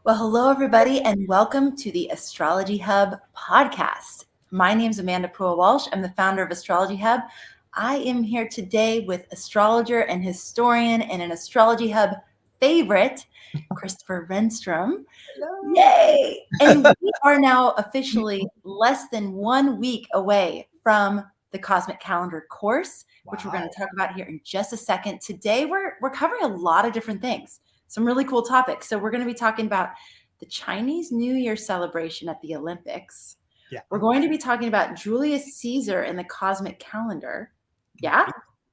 Well, hello, everybody, and welcome to the Astrology Hub podcast. My name is Amanda Walsh. I'm the founder of Astrology Hub. I am here today with astrologer and historian and an Astrology Hub favorite, Christopher Renstrom. Yay! And we are now officially less than 1 week away from the Cosmic Calendar course, which we're going to talk about here in just a second. Today, we're covering a lot of different things, some really cool topics. So we're going to be talking about the Chinese New Year celebration at the Olympics. Yeah. We're going to be talking about Julius Caesar and the Cosmic Calendar. Yeah.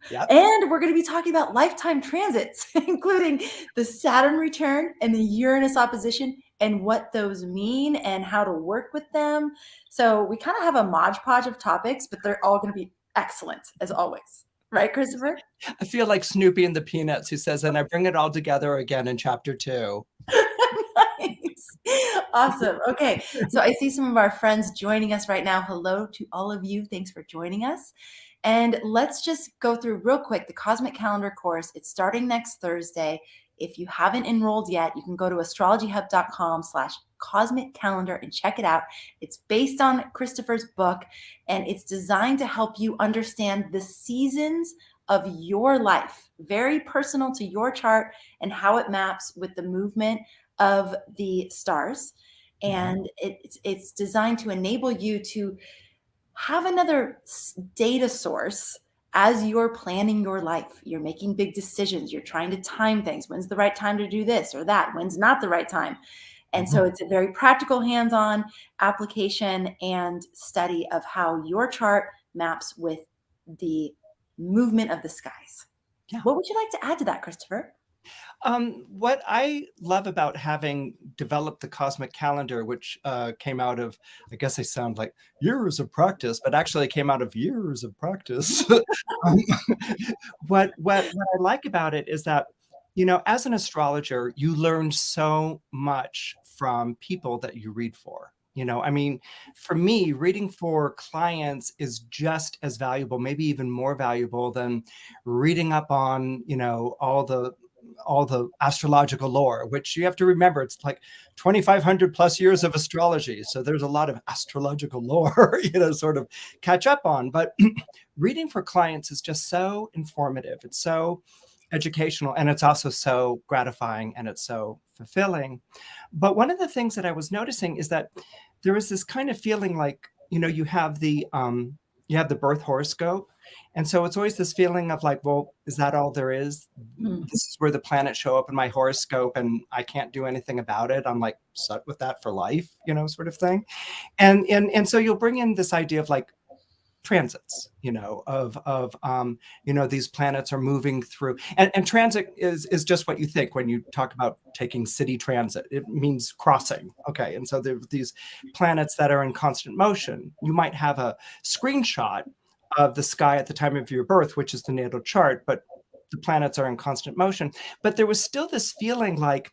Yep. And we're going to be talking about lifetime transits, including the Saturn return and the Uranus opposition and what those mean and how to work with them. So we kind of have a modge podge of topics, but they're all going to be excellent as always. Right, Christopher? I feel like Snoopy and the Peanuts, who says, and I bring it all together again in chapter 2. Nice. Awesome. Okay. So I see some of our friends joining us right now. Hello to all of you. Thanks for joining us. And let's just go through real quick the Cosmic Calendar course. It's starting next Thursday. If you haven't enrolled yet, you can go to astrologyhub.com/cosmic calendar and check it out. It's based on Christopher's book, and it's designed to help you understand the seasons of your life, very personal to your chart and how it maps with the movement of the stars. And it's designed to enable you to have another data source as you're planning your life. You're making big decisions. You're trying to time things. When's the right time to do this or that? When's not the right time? And so it's a very practical, hands-on application and study of how your chart maps with the movement of the skies. Yeah. What would you like to add to that, Christopher? What I love about having developed the Cosmic Calendar, which came out of, I guess I sound like years of practice, but actually came out of years of practice. What I like about it is that, you know, as an astrologer, you learn so much from people that you read for. You know, I mean, for me, reading for clients is just as valuable, maybe even more valuable than reading up on, you know, all the astrological lore, which you have to remember, it's like 2,500 plus years of astrology. So there's a lot of astrological lore, you know, sort of catch up on. But reading for clients is just so informative. It's so educational, and it's also so gratifying, and it's so fulfilling. But one of the things that I was noticing is that there was this kind of feeling like, you know, you have the birth horoscope. And so it's always this feeling of like, well, is that all there is? This is where the planets show up in my horoscope and I can't do anything about it. I'm like stuck with that for life, you know, sort of thing. And so you'll bring in this idea of like transits, you know, you know, these planets are moving through, and transit is just what you think when you talk about taking city transit. It means crossing. Okay. And so there are these planets that are in constant motion. You might have a screenshot of the sky at the time of your birth, which is the natal chart, but the planets are in constant motion. But there was still this feeling like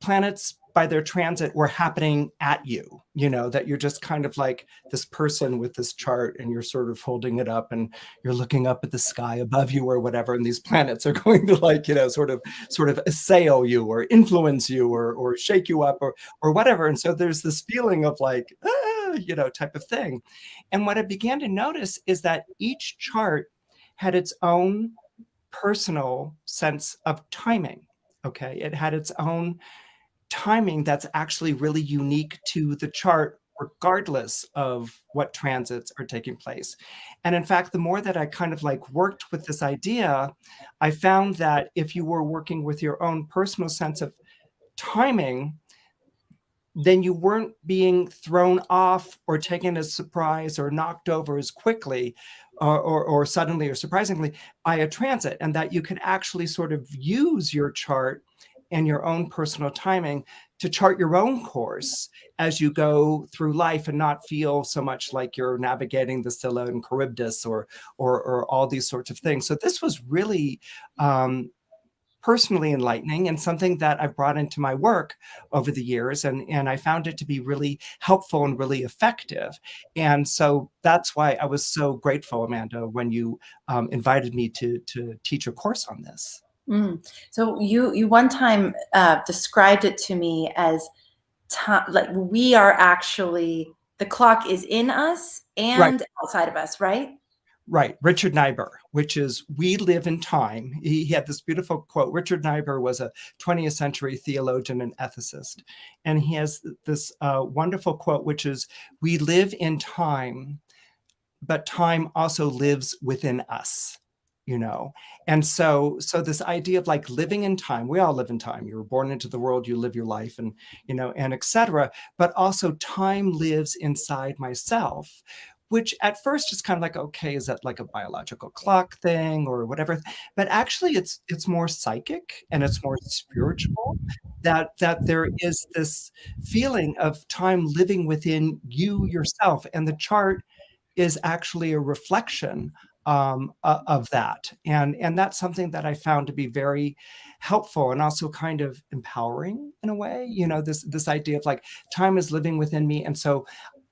planets by their transit were happening at you, you know, that you're just kind of like this person with this chart and you're sort of holding it up and you're looking up at the sky above you or whatever. And these planets are going to like, you know, sort of assail you or influence you or shake you up or whatever. And so there's this feeling of like, you know, type of thing. And what I began to notice is that each chart had its own personal sense of timing. Okay. It had its own timing that's actually really unique to the chart, regardless of what transits are taking place. And in fact, the more that I kind of like worked with this idea, I found that if you were working with your own personal sense of timing, then you weren't being thrown off or taken as surprise or knocked over as quickly or suddenly or surprisingly by a transit, and that you could actually sort of use your chart and your own personal timing to chart your own course as you go through life and not feel so much like you're navigating the Scylla and Charybdis or all these sorts of things. So this was really personally enlightening and something that I've brought into my work over the years. And I found it to be really helpful and really effective. And so that's why I was so grateful, Amanda, when you invited me to teach a course on this. So you one time described it to me as time, like we are actually, the clock is in us Right. and outside of us, right? Right, Richard Niebuhr, which is we live in time. He had this beautiful quote. Richard Niebuhr was a 20th century theologian and ethicist. And he has this wonderful quote, which is, we live in time, but time also lives within us, you know? And so this idea of like living in time, we all live in time. You were born into the world, you live your life, and, you know, and etc. But also time lives inside myself, which at first is kind of like, okay, is that like a biological clock thing or whatever? But actually it's more psychic and it's more spiritual, that there is this feeling of time living within you yourself. And the chart is actually a reflection of that. And that's something that I found to be very helpful and also kind of empowering in a way. You know, this idea of like time is living within me. And so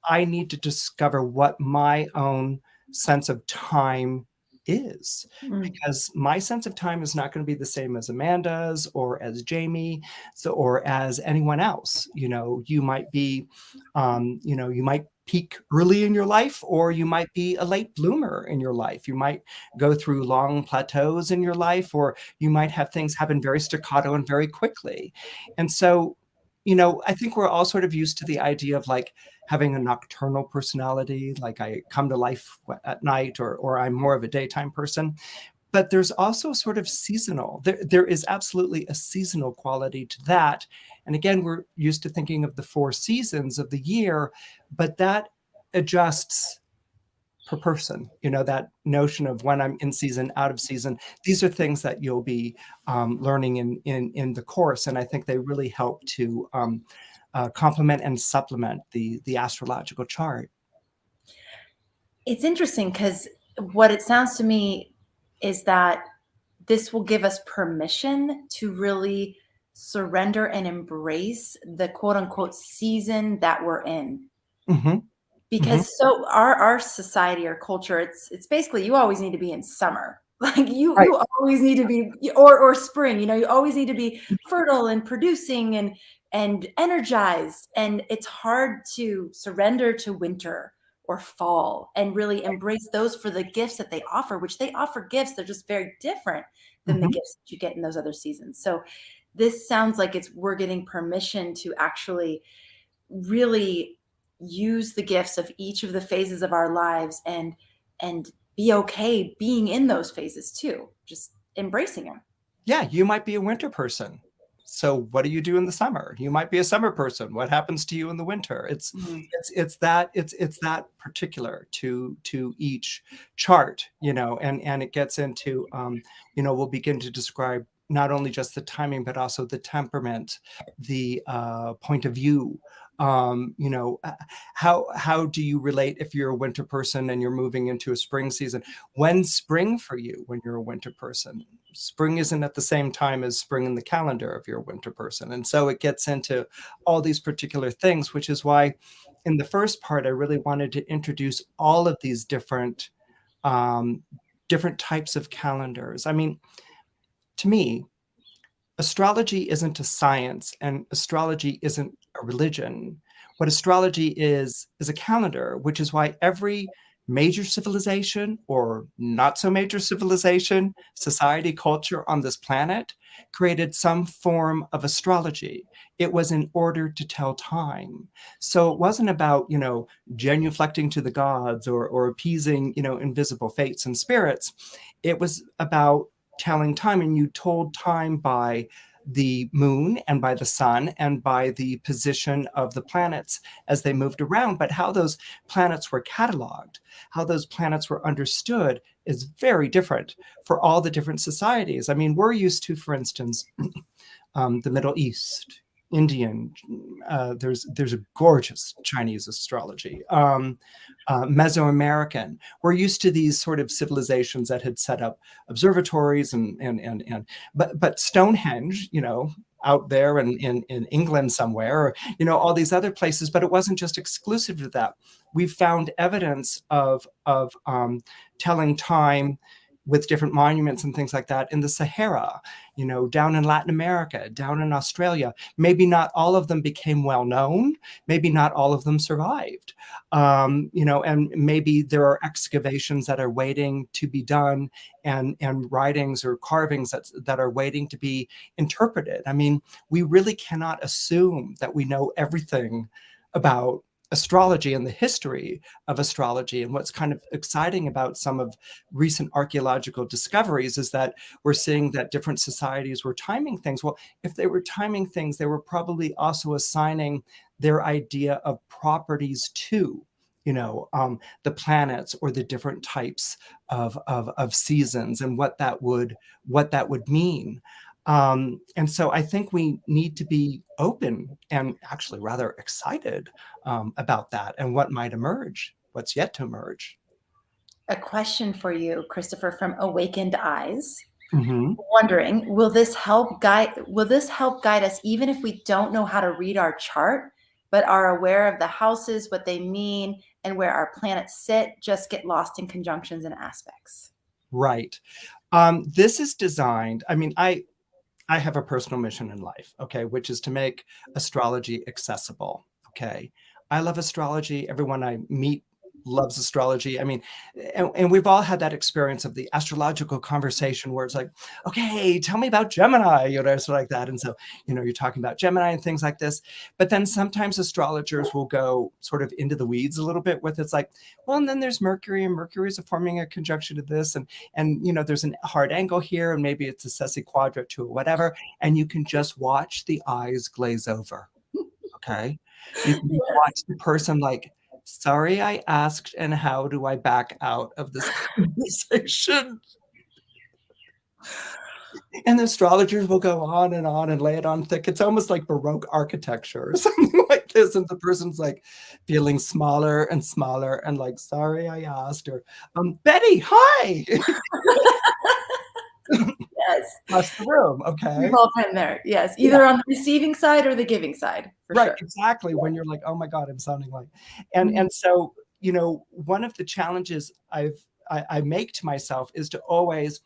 I need to discover what my own sense of time is, Mm. because my sense of time is not going to be the same as Amanda's or as Jamie, so or as anyone else. You know, you might be, you know, you might peak early in your life, or you might be a late bloomer in your life. You might go through long plateaus in your life, or you might have things happen very staccato and very quickly. And so, you know, I think we're all sort of used to the idea of like having a nocturnal personality, like I come to life at night, or I'm more of a daytime person. But there's also sort of seasonal. There is absolutely a seasonal quality to that. And again, we're used to thinking of the four seasons of the year, but that adjusts per person. You know, that notion of when I'm in season, out of season. These are things that you'll be learning in the course, and I think they really help to complement and supplement the astrological chart. It's interesting because what it sounds to me is that this will give us permission to really surrender and embrace the quote unquote season that we're in. Hmm. Hmm. Because so our society, our culture, it's basically you always need to be in summer. Like Right. you always need to be, or spring, you know, you always need to be fertile and producing and energized. And it's hard to surrender to winter or fall and really embrace those for the gifts that they offer, which they offer gifts. They're just very different than the Hmm. gifts that you get in those other seasons. So this sounds like it's we're getting permission to actually really use the gifts of each of the phases of our lives and be okay being in those phases too, just embracing them. Yeah, you might be a winter person. So what do you do in the summer? You might be a summer person. What happens to you in the winter? Mhm. It's that particular to each chart, you know, and it gets into you know, we'll begin to describe not only just the timing, but also the temperament, the point of view. You know, how do you relate if you're a winter person and you're moving into a spring season? When's spring for you when you're a winter person? Spring isn't at the same time as spring in the calendar if you're a winter person. And so it gets into all these particular things, which is why in the first part, I really wanted to introduce all of these um, different types of calendars. I mean, to me, astrology isn't a science and astrology isn't a religion. What astrology is a calendar, which is why every major civilization or not so major civilization, society, culture on this planet created some form of astrology. It was in order to tell time. So it wasn't about, you know, genuflecting to the gods or appeasing, you know, invisible fates and spirits. It was about telling time, and you told time by the moon and by the sun and by the position of the planets as they moved around. But how those planets were cataloged, how those planets were understood is very different for all the different societies. I mean, we're used to, for instance, the Middle East, Indian. There's a gorgeous Chinese astrology. Mesoamerican. We're used to these sort of civilizations that had set up observatories and but Stonehenge, you know, out there in England somewhere, or, you know, all these other places. But it wasn't just exclusive to that. We found evidence of telling time with different monuments and things like that in the Sahara, down in Latin America, down in Australia. Maybe not all of them became well known. Maybe not all of them survived. And maybe there are excavations that are waiting to be done, and writings or carvings that are waiting to be interpreted. I mean, we really cannot assume that we know everything about astrology and the history of astrology. And what's kind of exciting about some of recent archaeological discoveries is that we're seeing that different societies were timing things. Well, if they were timing things, they were probably also assigning their idea of properties to the planets or the different types of seasons, and what that would mean. And so I think we need to be open and actually rather excited about that and what might emerge, what's yet to emerge. A question for you, Christopher, from Awakened Eyes. Mm-hmm. Wondering, will this help guide us even if we don't know how to read our chart, but are aware of the houses, what they mean, and where our planets sit, just get lost in conjunctions and aspects? Right. This is designed, I mean, I have a personal mission in life, okay, which is to make astrology accessible, okay? I love astrology. Everyone I meet loves astrology. I mean, and we've all had that experience of the astrological conversation where it's like, okay, tell me about Gemini, so like that. And so, you're talking about Gemini and things like this. But then sometimes astrologers will go sort of into the weeds a little bit with it's like, well, and then there's Mercury, and Mercury is forming a conjunction to this. And there's a hard angle here, and maybe it's a sesquiquadrate to whatever. And you can just watch the eyes glaze over. Okay. You can watch the person like, sorry, I asked, and how do I back out of this conversation? And the astrologers will go on and lay it on thick. It's almost like Baroque architecture or something like this. And the person's like feeling smaller and smaller and like, sorry, I asked. Or, Betty, hi. Yes. That's the room. Okay. We've all been there. Yes. Either on the receiving side or the giving side. Right. Sure. Exactly. When you're like, oh my God, I'm sounding like, and so, one of the challenges I make to myself is to always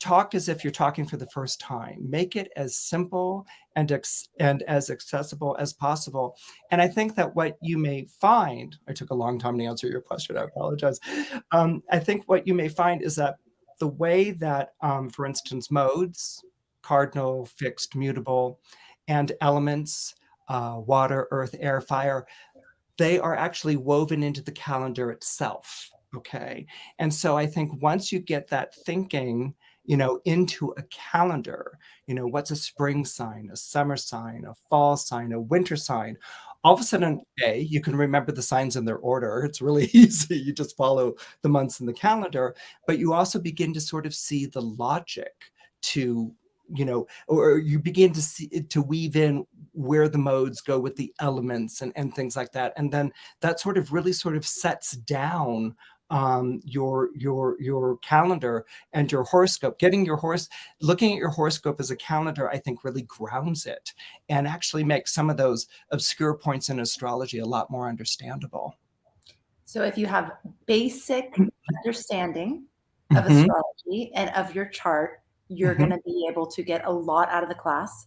talk as if you're talking for the first time. Make it as simple and as accessible as possible. And I think that what you may find, I took a long time to answer your question, I apologize. I think what you may find is that the way that, for instance, modes, cardinal, fixed, mutable, and elements, water, earth, air, fire, they are actually woven into the calendar itself. Okay. And so I think once you get that thinking, into a calendar, what's a spring sign, a summer sign, a fall sign, a winter sign, all of a sudden, you can remember the signs in their order. It's really easy. You just follow the months in the calendar, but you also begin to sort of see the logic to, or you begin to see to weave in where the modes go with the elements and things like that. And then that sort of really sort of sets down your calendar and your horoscope. Looking at your horoscope as a calendar, I think really grounds it and actually makes some of those obscure points in astrology a lot more understandable. So if you have basic understanding of astrology and of your chart, you're going to be able to get a lot out of the class.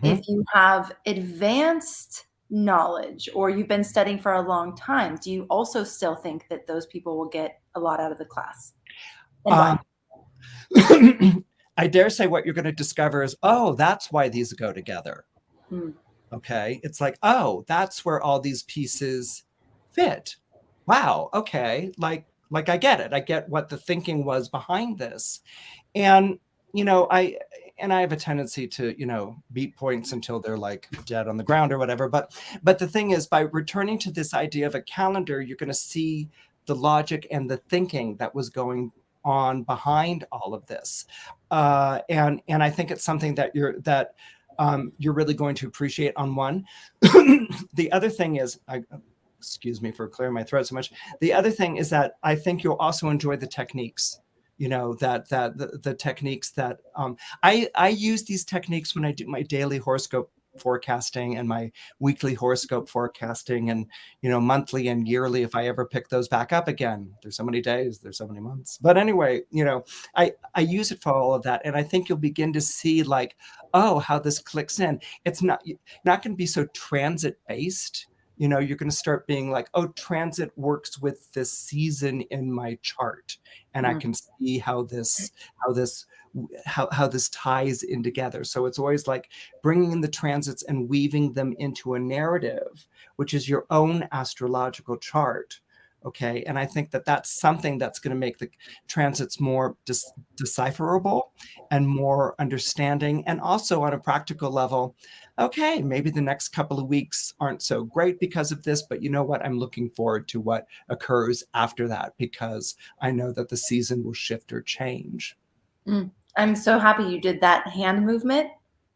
If you have advanced knowledge or you've been studying for a long time, do you also still think that those people will get a lot out of the class? And why? I dare say what you're going to discover is, oh, that's why these go together. Okay. It's like, oh, that's where all these pieces fit. Wow. Okay. Like I get it. I get what the thinking was behind this. And, I have a tendency to, beat points until they're like dead on the ground or whatever. But the thing is, by returning to this idea of a calendar, you're going to see the logic and the thinking that was going on behind all of this. And I think it's something that you're really going to appreciate on one. The other thing is, excuse me for clearing my throat so much. The other thing is that I think you'll also enjoy the techniques. The techniques that I use these techniques when I do my daily horoscope forecasting and my weekly horoscope forecasting, and monthly and yearly, if I ever pick those back up again. There's so many days, there's so many months. But anyway, I use it for all of that, and I think you'll begin to see like, oh, how this clicks in. It's not going to be so transit based. You're going to start being like, oh, transit works with this season in my chart, and I can see how this ties in together. So it's always like bringing in the transits and weaving them into a narrative, which is your own astrological chart. Okay. And I think that that's something that's going to make the transits more decipherable and more understanding. And also on a practical level, okay, maybe the next couple of weeks aren't so great because of this, but you know what? I'm looking forward to what occurs after that, because I know that the season will shift or change. I'm so happy you did that hand movement,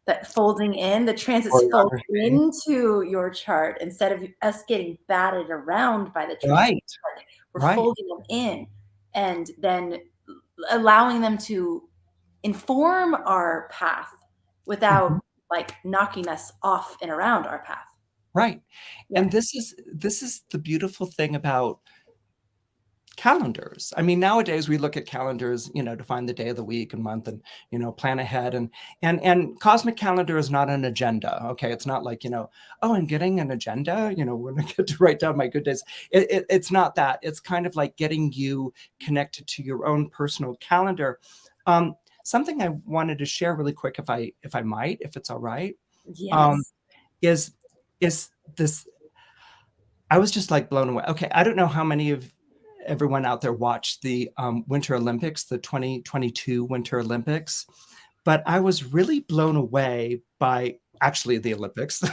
that folding in. The transits fold into your chart instead of us getting batted around by the transits. We're folding them in and then allowing them to inform our path without like knocking us off and around our path. Right. Yeah. And this is the beautiful thing about calendars. I mean, nowadays we look at calendars, to find the day of the week and month and, plan ahead. And cosmic calendar is not an agenda. Okay. It's not like, oh, I'm getting an agenda, when I get to write down my good days. It's not that. It's kind of like getting you connected to your own personal calendar. Something I wanted to share really quick, if I might, if it's all right. Yes. Is this, I was just like blown away. Okay. I don't know how many of everyone out there watched the Winter Olympics, the 2022 Winter Olympics, but I was really blown away by actually the Olympics.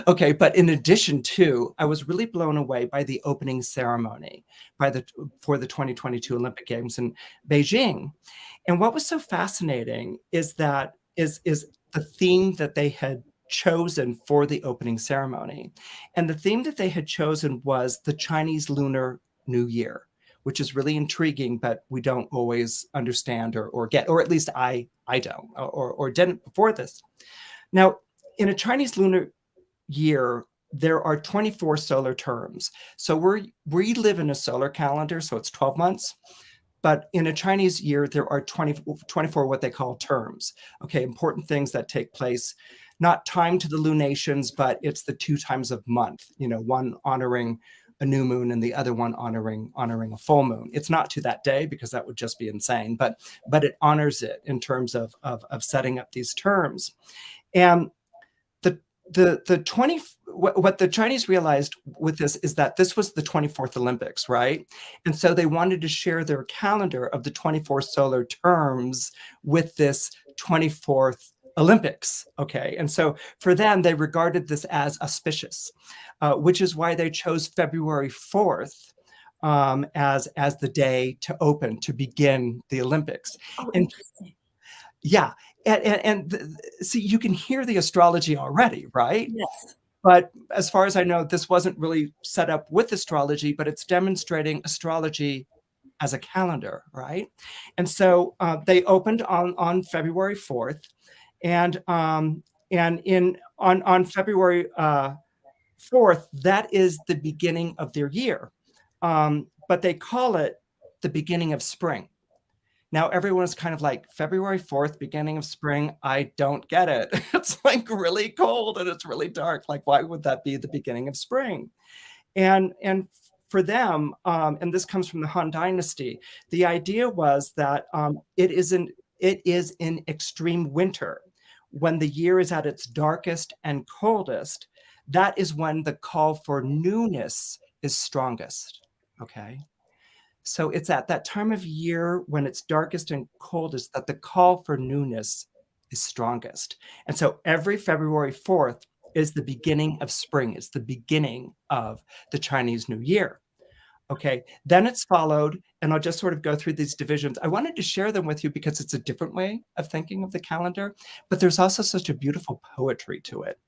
Okay. But in addition to, I was really blown away by the opening ceremony for the 2022 Olympic Games in Beijing. And what was so fascinating is that is the theme that they had chosen for the opening ceremony. And the theme that they had chosen was the Chinese Lunar New Year, which is really intriguing, but we don't always understand or get, or at least I don't, or didn't before this. Now, in a Chinese lunar year, there are 24 solar terms. So we live in a solar calendar, so it's 12 months. But in a Chinese year, there are 24 what they call terms. Okay, important things that take place, not timed to the lunations, but it's the 2 times of month, one honoring a new moon and the other one honoring a full moon. It's not to that day because that would just be insane, but it honors it in terms of setting up these terms. And what the Chinese realized with this is that this was the 24th Olympics, right? And so they wanted to share their calendar of the 24 solar terms with this 24th Olympics. Okay. And so for them, they regarded this as auspicious, which is why they chose February 4th as the day to begin the Olympics. Oh, interesting. Yeah. And see, you can hear the astrology already, right? Yes. But as far as I know, this wasn't really set up with astrology, but it's demonstrating astrology as a calendar, right? And so they opened on February 4th, and on February 4th, that is the beginning of their year, but they call it the beginning of spring. Now, everyone's kind of like, February 4th, beginning of spring, I don't get it. It's like really cold and it's really dark. Like, why would that be the beginning of spring? And for them, and this comes from the Han Dynasty, the idea was that it is in extreme winter, when the year is at its darkest and coldest. That is when the call for newness is strongest. Okay. So it's at that time of year when it's darkest and coldest that the call for newness is strongest. And so every February 4th is the beginning of spring. It's the beginning of the Chinese New Year. Okay, then it's followed, and I'll just sort of go through these divisions. I wanted to share them with you because it's a different way of thinking of the calendar, but there's also such a beautiful poetry to it,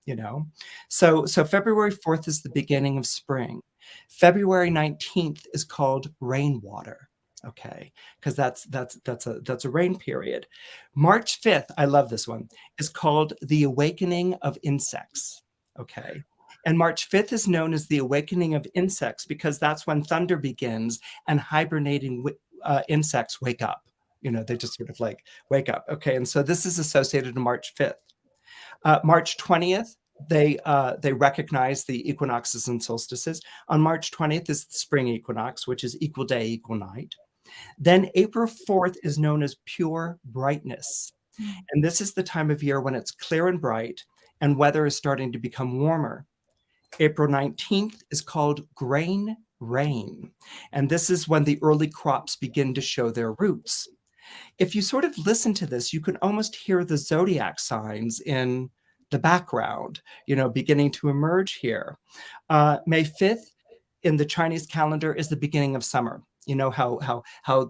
So February 4th is the beginning of spring. February 19th is called rainwater. Okay, because that's a rain period. March 5th, I love this one, is called the awakening of insects. Okay. And March 5th is known as the awakening of insects because that's when thunder begins and hibernating insects wake up. They just sort of like wake up. Okay. And so this is associated to March 5th. March 20th, they recognize the equinoxes and solstices. On March 20th is the spring equinox, which is equal day, equal night. Then April 4th is known as pure brightness. And this is the time of year when it's clear and bright and weather is starting to become warmer. April 19th is called grain rain. And this is when the early crops begin to show their roots. If you sort of listen to this, you can almost hear the zodiac signs in the background, beginning to emerge here. May 5th in the Chinese calendar is the beginning of summer. You know how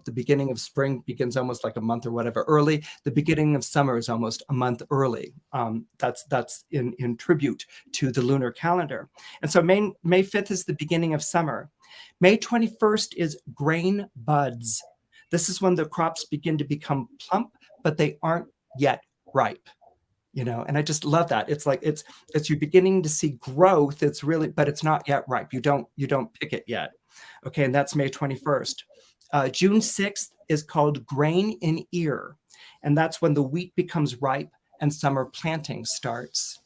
the beginning of spring begins almost like a month or whatever early. The beginning of summer is almost a month early. That's in tribute to the lunar calendar. And so May 5th is the beginning of summer. May 21st is grain buds. This is when the crops begin to become plump, but they aren't yet ripe. And I just love that. It's like it's you're beginning to see growth. But it's not yet ripe. You don't pick it yet. Okay, and that's May 21st. June 6th is called grain in ear, and that's when the wheat becomes ripe and summer planting starts.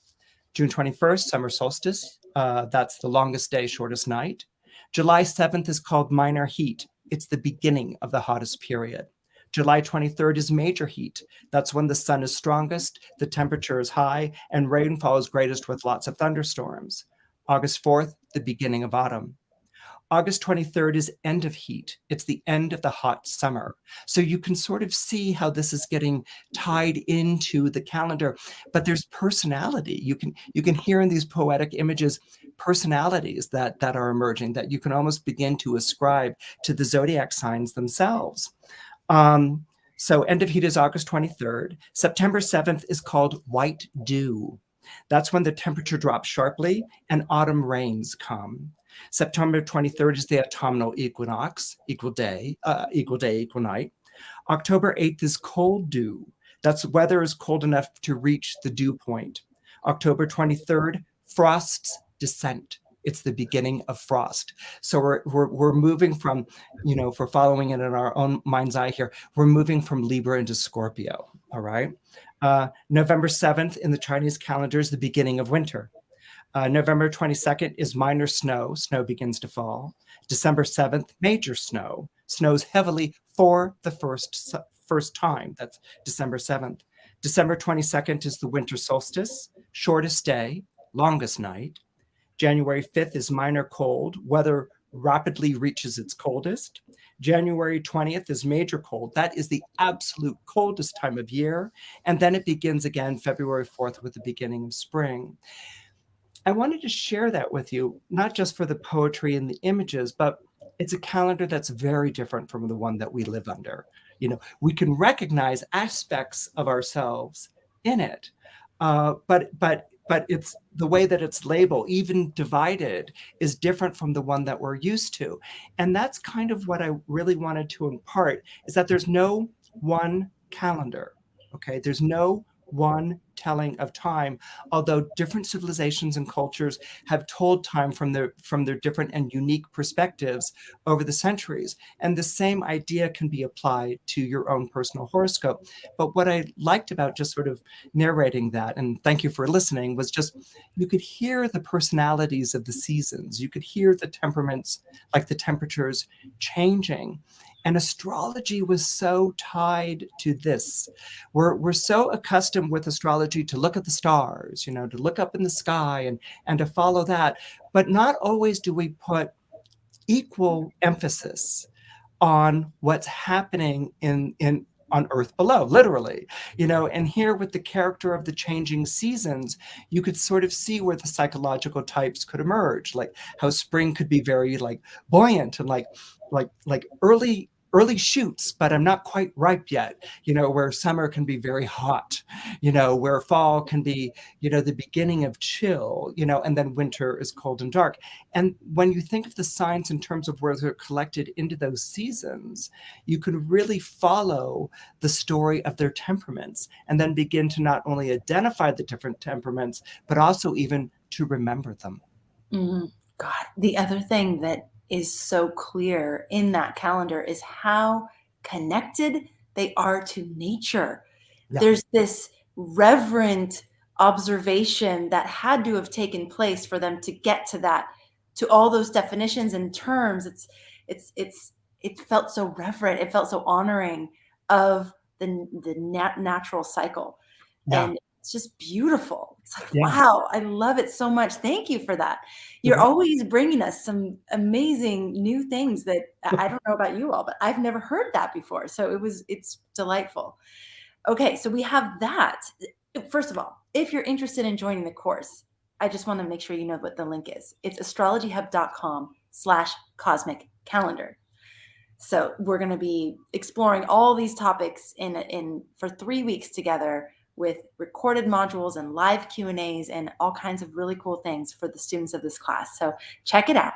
June 21st, summer solstice. That's the longest day, shortest night. July 7th is called minor heat. It's the beginning of the hottest period. July 23rd is major heat. That's when the sun is strongest, the temperature is high, and rainfall is greatest with lots of thunderstorms. August 4th, the beginning of autumn. August 23rd is end of heat. It's the end of the hot summer. So you can sort of see how this is getting tied into the calendar, but there's personality. You can hear in these poetic images personalities that are emerging that you can almost begin to ascribe to the zodiac signs themselves. So end of heat is August 23rd. September 7th is called white dew. That's when the temperature drops sharply and autumn rains come. September 23rd is the autumnal equinox, equal day, equal night. October 8th is cold dew. That's weather is cold enough to reach the dew point. October 23rd, frost's descent. It's the beginning of frost. So we're moving from, if we're following it in our own mind's eye here, we're moving from Libra into Scorpio, all right? November 7th in the Chinese calendar is the beginning of winter. November 22nd is minor snow. Snow begins to fall. December 7th, major snow. Snows heavily for the first time. That's December 7th. December 22nd is the winter solstice. Shortest day, longest night. January 5th is minor cold. Weather rapidly reaches its coldest. January 20th is major cold. That is the absolute coldest time of year. And then it begins again February 4th with the beginning of spring. I wanted to share that with you, not just for the poetry and the images, but it's a calendar that's very different from the one that we live under. We can recognize aspects of ourselves in it, but it's the way that it's labeled, even divided, is different from the one that we're used to. And that's kind of what I really wanted to impart, is that there's no one calendar, okay? There's no one telling of time, although different civilizations and cultures have told time from their different and unique perspectives over the centuries. And the same idea can be applied to your own personal horoscope. But what I liked about just sort of narrating that, and thank you for listening, was just you could hear the personalities of the seasons. You could hear the temperaments, like the temperatures changing. And astrology was so tied to this. We're so accustomed with astrology to look at the stars, to look up in the sky and to follow that. But not always do we put equal emphasis on what's happening on Earth below, literally, and here with the character of the changing seasons, you could sort of see where the psychological types could emerge, like how spring could be very like buoyant and like early shoots, but I'm not quite ripe yet, where summer can be very hot, where fall can be, the beginning of chill, and then winter is cold and dark. And when you think of the signs in terms of where they're collected into those seasons, you can really follow the story of their temperaments and then begin to not only identify the different temperaments, but also even to remember them. Mm-hmm. God, the other thing that is so clear in that calendar is how connected they are to nature. Yeah. There's this reverent observation that had to have taken place for them to get to that, to all those definitions and terms. It felt so reverent. It felt so honoring of the natural cycle. Yeah. And it's just beautiful. It's like, Yeah. wow, I love it so much. Thank you for that. You're Mhm. always bringing us some amazing new things that I don't know about you all, but I've never heard that before. So it's delightful. Okay, so we have that. First of all, if you're interested in joining the course, I just want to make sure you know what the link is. It's astrologyhub.com/cosmic calendar. So we're going to be exploring all these topics in for 3 weeks together, with recorded modules and live Q&As and all kinds of really cool things for the students of this class. So check it out.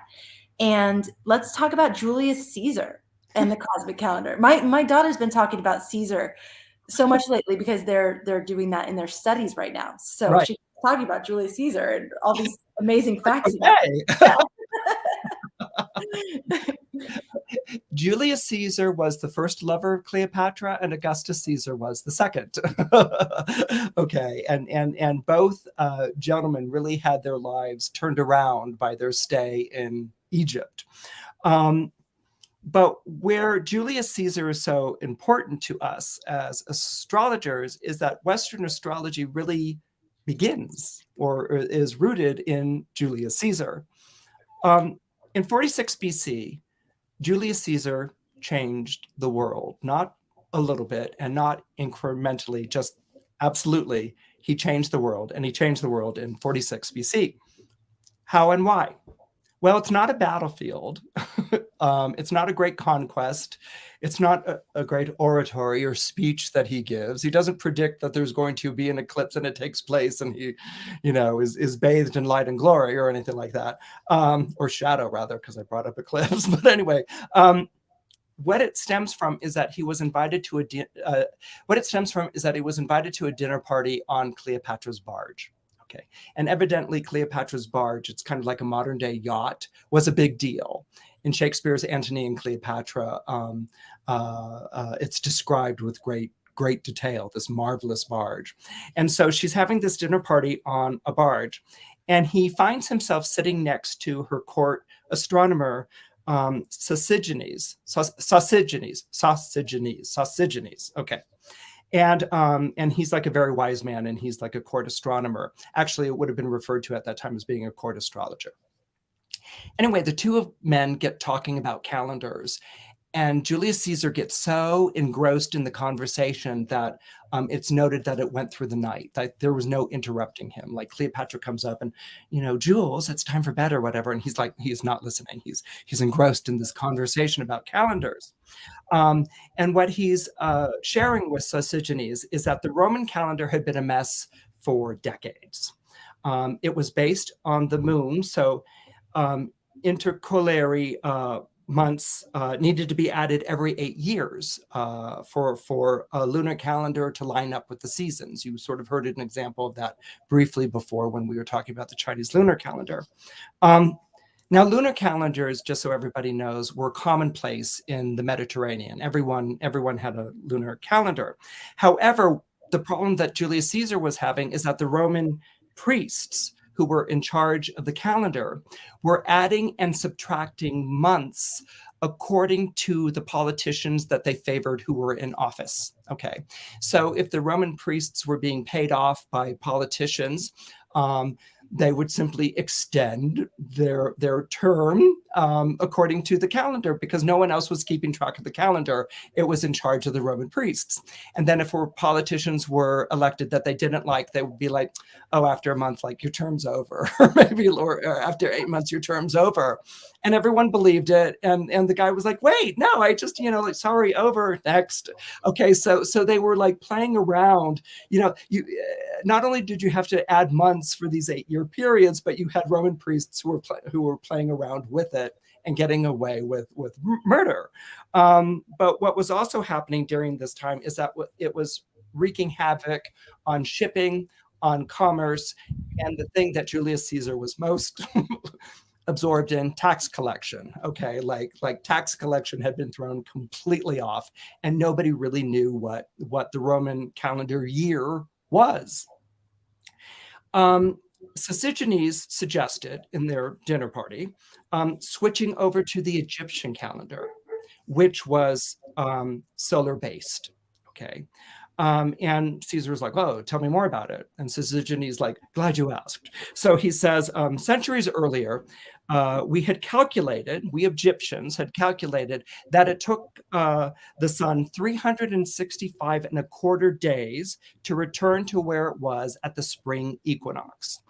And let's talk about Julius Caesar and the cosmic calendar. My daughter's been talking about Caesar so much lately because they're doing that in their studies right now. So Right. she's talking about Julius Caesar and all these amazing facts about Okay. him. Julius Caesar was the first lover of Cleopatra, and Augustus Caesar was the second. Okay, and both gentlemen really had their lives turned around by their stay in Egypt. But where Julius Caesar is so important to us as astrologers is that Western astrology really begins or is rooted in Julius Caesar. In 46 BC, Julius Caesar changed the world, not a little bit and not incrementally, just absolutely. He changed the world, and he changed the world in 46 BC. How and why? Well, it's not a battlefield. It's not a great conquest. It's not a great oratory or speech that he gives. He doesn't predict that there's going to be an eclipse and it takes place and he, is bathed in light and glory or anything like that. Or shadow, rather, because I brought up eclipse. But anyway, what it stems from is that he was invited to a dinner party on Cleopatra's barge. Okay. And evidently Cleopatra's barge, it's kind of like a modern day yacht, was a big deal. In Shakespeare's Antony and Cleopatra, it's described with great detail, this marvelous barge. And so she's having this dinner party on a barge, and he finds himself sitting next to her court astronomer, Sosigenes. Okay. And he's like a very wise man, and he's like a court astronomer. Actually, it would have been referred to at that time as being a court astrologer. Anyway, the two men get talking about calendars, and Julius Caesar gets so engrossed in the conversation that it's noted that it went through the night, that there was no interrupting him. Like Cleopatra comes up and, Jules, it's time for bed or whatever. And he's like, he's not listening. He's engrossed in this conversation about calendars. And what he's sharing with Sosigenes is that the Roman calendar had been a mess for decades. It was based on the moon. So intercalary months needed to be added every 8 years for a lunar calendar to line up with the seasons. You sort of heard an example of that briefly before when we were talking about the Chinese lunar calendar. Now, lunar calendars, just so everybody knows, were commonplace in the Mediterranean. Everyone had a lunar calendar. However, the problem that Julius Caesar was having is that the Roman priests who were in charge of the calendar were adding and subtracting months according to the politicians that they favored who were in office. Okay, so if the Roman priests were being paid off by politicians, they would simply extend their term according to the calendar, because no one else was keeping track of the calendar. It was in charge of the Roman priests. And then if politicians were elected that they didn't like, they would be like, oh, after a month, like, your term's over, or maybe or after 8 months, your term's over. And everyone believed it. And the guy was like, wait, no, I just, like, sorry, over, next. Okay, so they were like playing around. You not only did you have to add months for these 8-year periods, but you had Roman priests who were playing around with it and getting away with murder. But what was also happening during this time is that it was wreaking havoc on shipping, on commerce, and the thing that Julius Caesar was most absorbed in, tax collection. Okay, like tax collection had been thrown completely off, and nobody really knew what the Roman calendar year was. Sisygenes suggested in their dinner party switching over to the Egyptian calendar, which was solar based. Okay. And Caesar was like, oh, tell me more about it. And Sisygenes like, glad you asked. So he says, centuries earlier, we Egyptians had calculated that it took the sun 365 1/4 days to return to where it was at the spring equinox.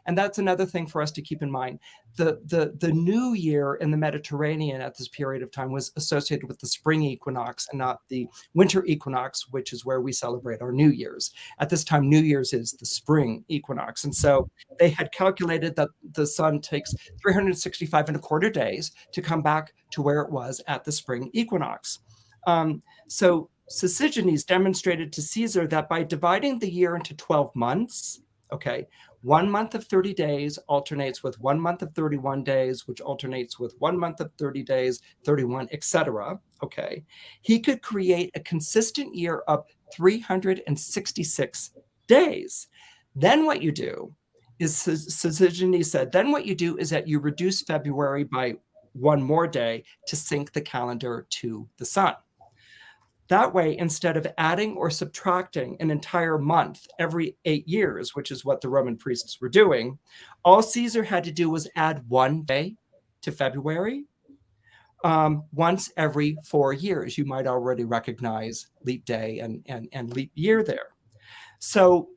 And that's another thing for us to keep in mind. The new year in the Mediterranean at this period of time was associated with the spring equinox and not the winter equinox, which is where we celebrate our New Year's. At this time, New Year's is the spring equinox. And so they had calculated that the sun takes 365 1/4 days to come back to where it was at the spring equinox. So Sisygenes demonstrated to Caesar that by dividing the year into 12 months, okay, 1 month of 30 days alternates with 1 month of 31 days, which alternates with 1 month of 30 days, 31, etc. Okay, he could create a consistent year of 366 days. Then what you do is, Sisygenes said, then what you do is that you reduce February by 1 more day to sync the calendar to the sun. That way, instead of adding or subtracting an entire month every 8 years, which is what the Roman priests were doing, all Caesar had to do was add 1 day to February once every 4 years. You might already recognize leap day and leap year there. So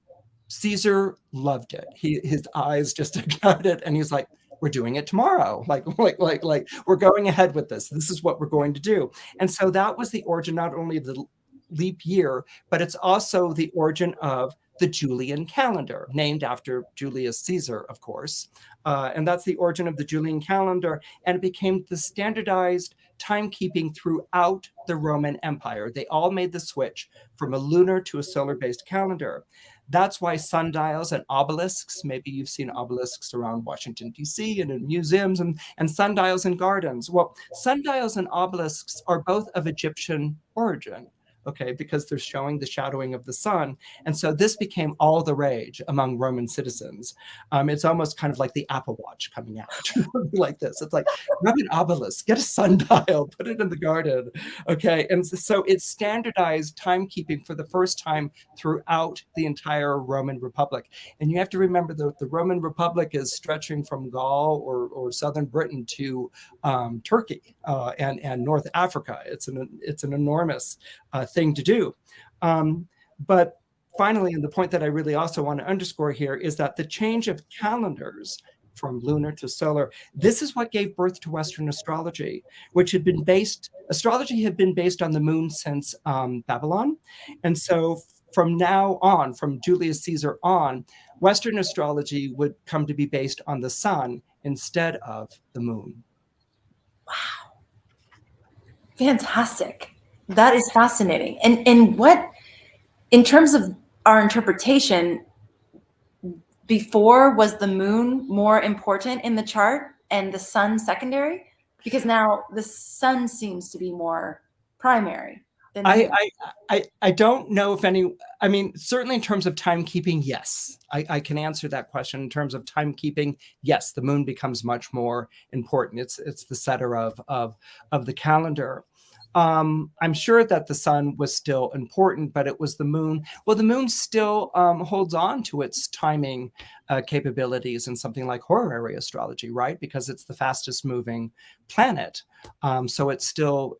Caesar loved it. His eyes just got it, and he's like, we're doing it tomorrow. Like we're going ahead with this. This is what we're going to do. And so that was the origin, not only of the leap year, but it's also the origin of the Julian calendar, named after Julius Caesar, of course. And that's the origin of the Julian calendar. And it became the standardized timekeeping throughout the Roman Empire. They all made the switch from a lunar to a solar-based calendar. That's why sundials and obelisks, maybe you've seen obelisks around Washington, D.C. and in museums, and sundials in gardens. Well, sundials and obelisks are both of Egyptian origin, okay, because they're showing the shadowing of the sun. And so this became all the rage among Roman citizens. It's almost kind of like the Apple Watch coming out like this. It's like, grab an obelisk, get a sundial, put it in the garden, okay? And so it's standardized timekeeping for the first time throughout the entire Roman Republic. And you have to remember that the Roman Republic is stretching from Gaul or southern Britain to Turkey and North Africa. It's an enormous thing to do. But finally, and the point that I really also want to underscore here is that the change of calendars from lunar to solar, this is what gave birth to Western astrology, which had been astrology had been based on the moon since Babylon. And so from now on, from Julius Caesar on, Western astrology would come to be based on the sun instead of the moon. Wow. Fantastic. That is fascinating. And what, in terms of our interpretation, before, was the moon more important in the chart and the sun secondary? Because now the sun seems to be more primary than the moon. I don't know if any, I mean, certainly in terms of timekeeping, yes. I can answer that question. In terms of timekeeping, yes, the moon becomes much more important. It's the center of the calendar. I'm sure that the sun was still important, but it was the moon. Well, the moon still holds on to its timing capabilities in something like horary astrology, right? Because it's the fastest moving planet. So it still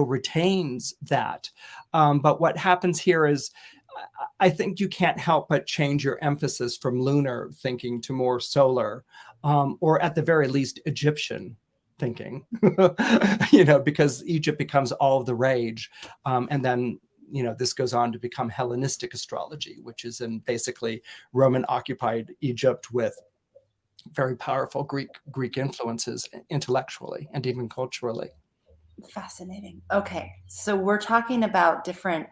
retains that. But what happens here is, I think you can't help but change your emphasis from lunar thinking to more solar, or at the very least Egyptian thinking, because Egypt becomes all the rage. And then, this goes on to become Hellenistic astrology, which is in basically Roman occupied Egypt with very powerful Greek influences intellectually and even culturally. Fascinating. Okay. So we're talking about different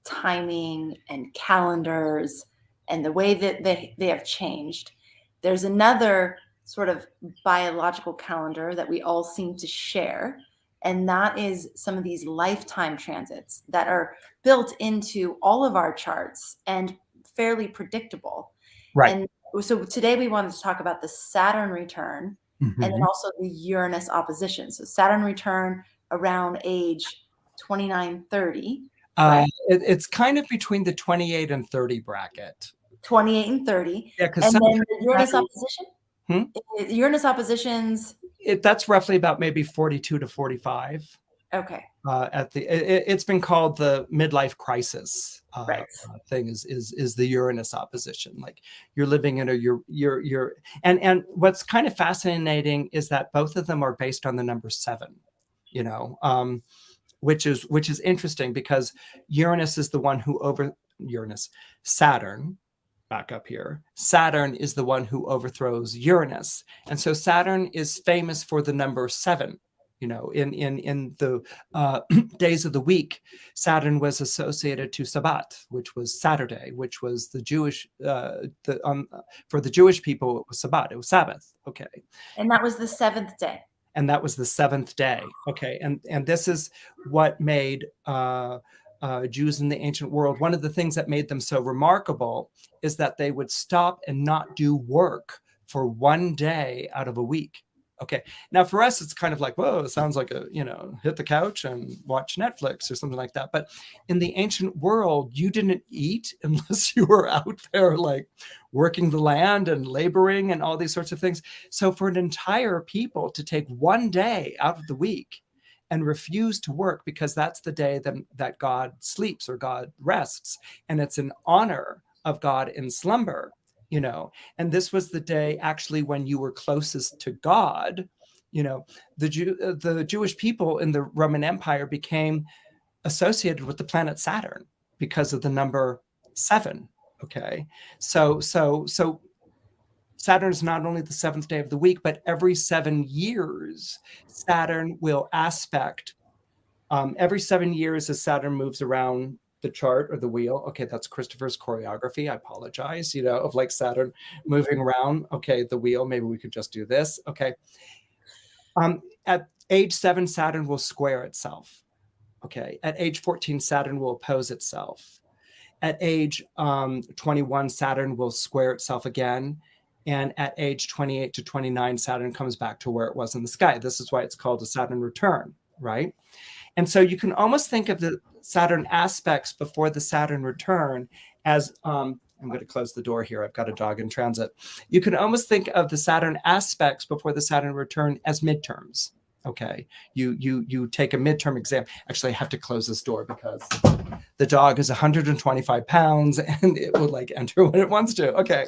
timing and calendars and the way that they have changed. There's another sort of biological calendar that we all seem to share, and that is some of these lifetime transits that are built into all of our charts and fairly predictable. Right. And so today we wanted to talk about the Saturn return and then also the Uranus opposition. So Saturn return around age 29, 30, correct? It's kind of between the 28 and 30 bracket. 28 and 30. Yeah, because And then sometimes the Uranus opposition? Uranus oppositions. that's roughly about maybe 42 to 45. Okay. It's been called the midlife crisis Right. thing, is the Uranus opposition. Like, you're living in and what's kind of fascinating is that both of them are based on the number 7, which is interesting, because Uranus is the one who Saturn, back up here, Saturn is the one who overthrows Uranus. And so Saturn is famous for the number 7. In the days of the week, Saturn was associated to Sabbat, which was Saturday, which was the Jewish, for the Jewish people, it was Sabbat, it was Sabbath. Okay. And that was the 7th day. And that was the 7th day. Okay. And this is what made Jews in the ancient world, one of the things that made them so remarkable is that they would stop and not do work for one day out of a week. Okay. Now for us, it's kind of like, whoa, it sounds like hit the couch and watch Netflix or something like that. But in the ancient world, you didn't eat unless you were out there like working the land and laboring and all these sorts of things. So for an entire people to take one day out of the week and refuse to work because that's the day that God sleeps or God rests, and it's in honor of God in slumber. And this was the day actually when you were closest to God. The Jewish people in the Roman Empire became associated with the planet Saturn because of the number 7. Okay, so Saturn is not only the 7th day of the week, but every 7 years, Saturn will aspect. Every 7 years, as Saturn moves around the chart or the wheel. Okay, that's Christopher's choreography. I apologize, of like Saturn moving around. Okay, the wheel, maybe we could just do this. Okay. At age 7, Saturn will square itself. Okay. At age 14, Saturn will oppose itself. At age 21, Saturn will square itself again. And at age 28 to 29, Saturn comes back to where it was in the sky. This is why it's called a Saturn return, right? And so you can almost think of the Saturn aspects before the Saturn return as, I'm going to close the door here. I've got a dog in transit. You can almost think of the Saturn aspects before the Saturn return as midterms. Okay, you take a midterm exam. Actually, I have to close this door because the dog is 125 pounds and it will like enter when it wants to. Okay,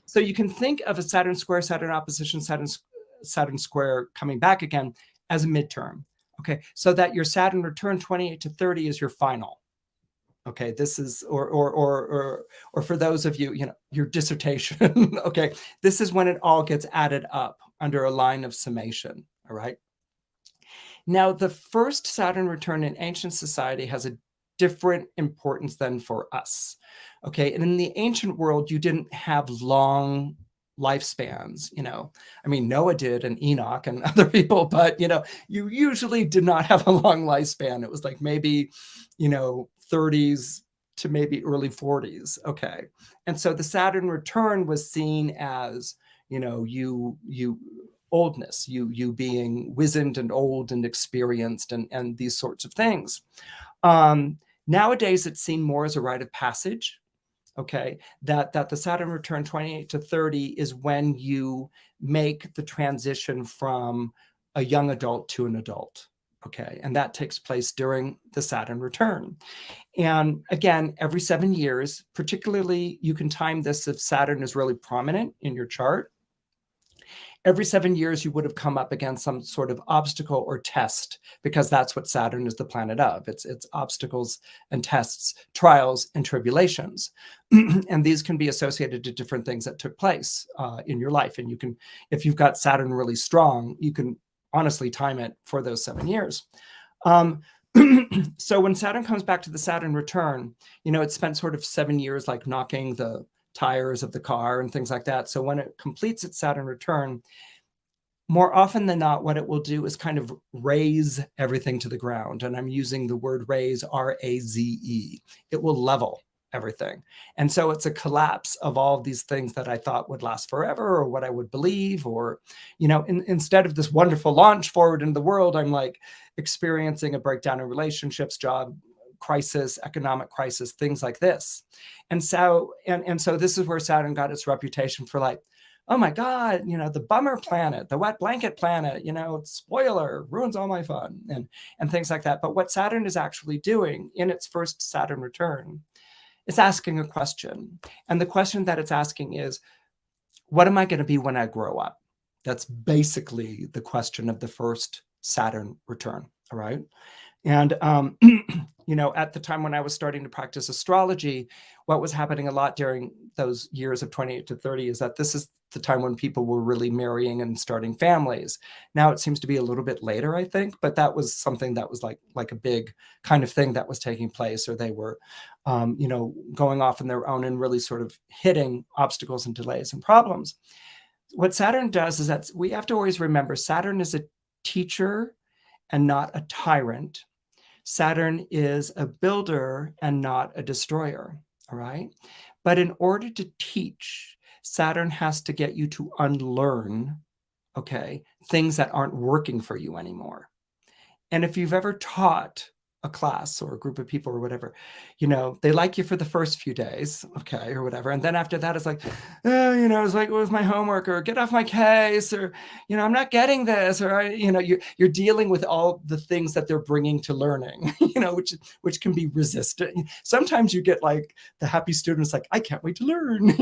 so you can think of a Saturn square, Saturn opposition, Saturn square coming back again as a midterm. Okay, so that your Saturn return 28 to 30 is your final. Okay, this is or for those of you, your dissertation. Okay, this is when it all gets added up under a line of summation. All right. Now, the first Saturn return in ancient society has a different importance than for us. Okay, and in the ancient world, you didn't have long lifespans. I mean, Noah did, and Enoch and other people, but you usually did not have a long lifespan. It was like maybe 30s to maybe early 40s. Okay, and so the Saturn return was seen as you oldness, you being wizened and old and experienced and these sorts of things. Nowadays, it's seen more as a rite of passage. Okay, that the Saturn return 28 to 30 is when you make the transition from a young adult to an adult. Okay, and that takes place during the Saturn return. And again, every 7 years, particularly you can time this if Saturn is really prominent in your chart. Every 7 years, you would have come up against some sort of obstacle or test, because that's what Saturn is the planet of. It's obstacles and tests, trials and tribulations. And these can be associated to different things that took place in your life. And you can, if you've got Saturn really strong, you can honestly time it for those 7 years. So when Saturn comes back to the Saturn return, it spent sort of 7 years like knocking the tires of the car and things like that. So when it completes its Saturn return, more often than not, what it will do is kind of raise everything to the ground. And I'm using the word raise, R-A-Z-E. It will level everything. And so it's a collapse of all of these things that I thought would last forever, or what I would believe, or, instead of this wonderful launch forward in the world, I'm like experiencing a breakdown in relationships, job crisis, economic crisis, things like this. And so, and so this is where Saturn got its reputation for like, oh my God, the bummer planet, the wet blanket planet, spoiler, ruins all my fun, and things like that. But what Saturn is actually doing in its first Saturn return is asking a question. And the question that it's asking is, what am I going to be when I grow up? That's basically the question of the first Saturn return. All right. And, at the time when I was starting to practice astrology, what was happening a lot during those years of 28 to 30 is that this is the time when people were really marrying and starting families. Now it seems to be a little bit later, I think, but that was something that was like a big kind of thing that was taking place, or they were, going off on their own and really sort of hitting obstacles and delays and problems. What Saturn does is that we have to always remember Saturn is a teacher and not a tyrant. Saturn is a builder and not a destroyer, all right? But in order to teach, Saturn has to get you to unlearn, okay, things that aren't working for you anymore. And if you've ever taught a class or a group of people or whatever, they like you for the first few days, okay, or whatever. And then after that, it's like, it's like, what was my homework, or get off my case, or, I'm not getting this, or, you're dealing with all the things that they're bringing to learning, which can be resistant. Sometimes you get like the happy students, like, I can't wait to learn,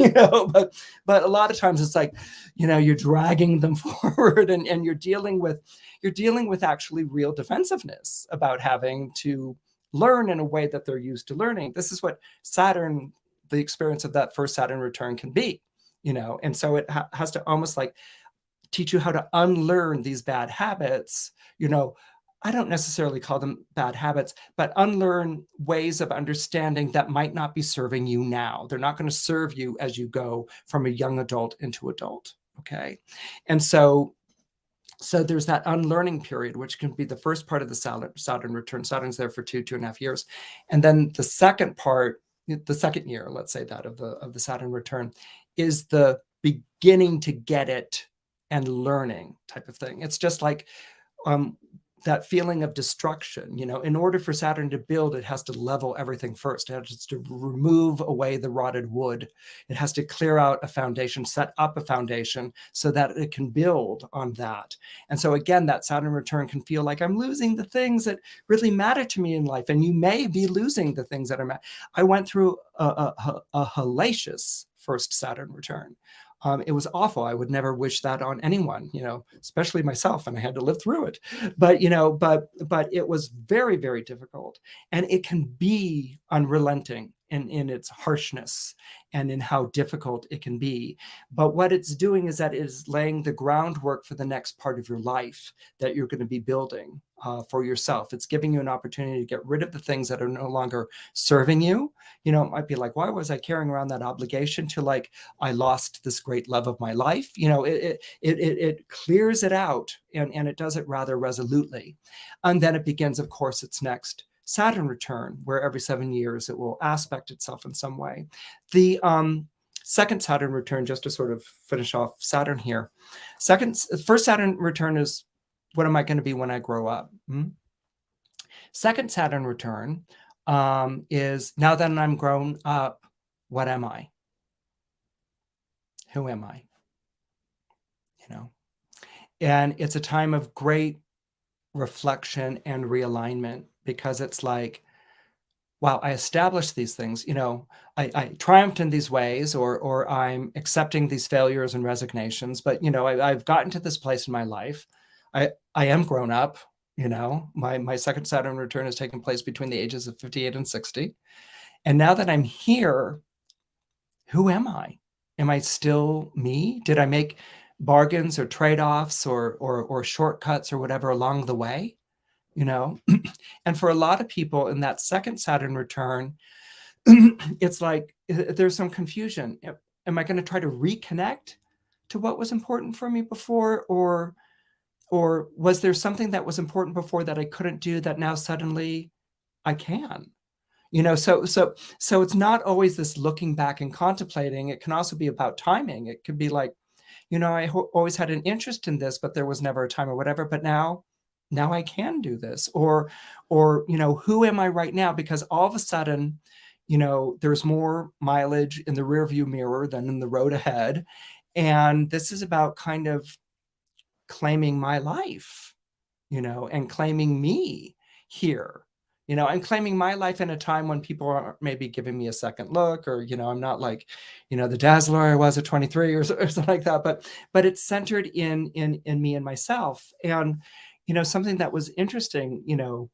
but a lot of times it's like, you're dragging them forward, and you're dealing with actually real defensiveness about having to learn in a way that they're used to learning. This is what Saturn, the experience of that first Saturn return can be, and so it has to almost like teach you how to unlearn these bad habits. I don't necessarily call them bad habits, but unlearn ways of understanding that might not be serving you now. They're not going to serve you as you go from a young adult into adult. Okay. And so there's that unlearning period, which can be the first part of the Saturn return. Saturn's there for 2.5 years. And then the second part, the second year, let's say that of the Saturn return, is the beginning to get it and learning type of thing. It's just like that feeling of destruction. In order for Saturn to build, it has to level everything first. It has to remove away the rotted wood. It has to clear out a foundation, set up a foundation so that it can build on that. And so again, that Saturn return can feel like I'm losing the things that really matter to me in life. And you may be losing the things that are I went through a hellacious first Saturn return. It was awful. I would never wish that on anyone, especially myself, and I had to live through it. But, but it was very, very difficult, and it can be unrelenting in its harshness and in how difficult it can be. But what it's doing is that it is laying the groundwork for the next part of your life that you're going to be building for yourself. It's giving you an opportunity to get rid of the things that are no longer serving you. It might be like, why was I carrying around that obligation, to like, I lost this great love of my life? It clears it out, and it does it rather resolutely. And then it begins, of course, its next Saturn return, where every 7 years it will aspect itself in some way. The second Saturn return, just to sort of finish off Saturn here. First Saturn return is, what am I going to be when I grow up? Second Saturn return is, now that I'm grown up, what am I? Who am I? You know, and it's a time of great reflection and realignment, because it's like, wow, I established these things, you know, I triumphed in these ways, or I'm accepting these failures and resignations, but, you know, I've gotten to this place in my life. I am grown up, you know, my second Saturn return has taken place between the ages of 58 and 60. And now that I'm here, who am I? Am I still me? Did I make bargains or trade-offs or shortcuts or whatever along the way? You know, and for a lot of people in that second Saturn return, it's like there's some confusion. Am I going to try to reconnect to what was important for me before, or was there something that was important before that I couldn't do that now suddenly I can? You know, so it's not always this looking back and contemplating. It can also be about timing. It could be like, you know, I always had an interest in this, but there was never a time or whatever. But now I can do this. Or, you know, who am I right now? Because all of a sudden, you know, there's more mileage in the rearview mirror than in the road ahead. And this is about kind of claiming my life, you know, and claiming me here. You know, I'm claiming my life in a time when people are maybe giving me a second look, or, you know, I'm not like, you know, the dazzler I was at 23 or something like that, but it's centered in me and myself. And, you know, something that was interesting, you know,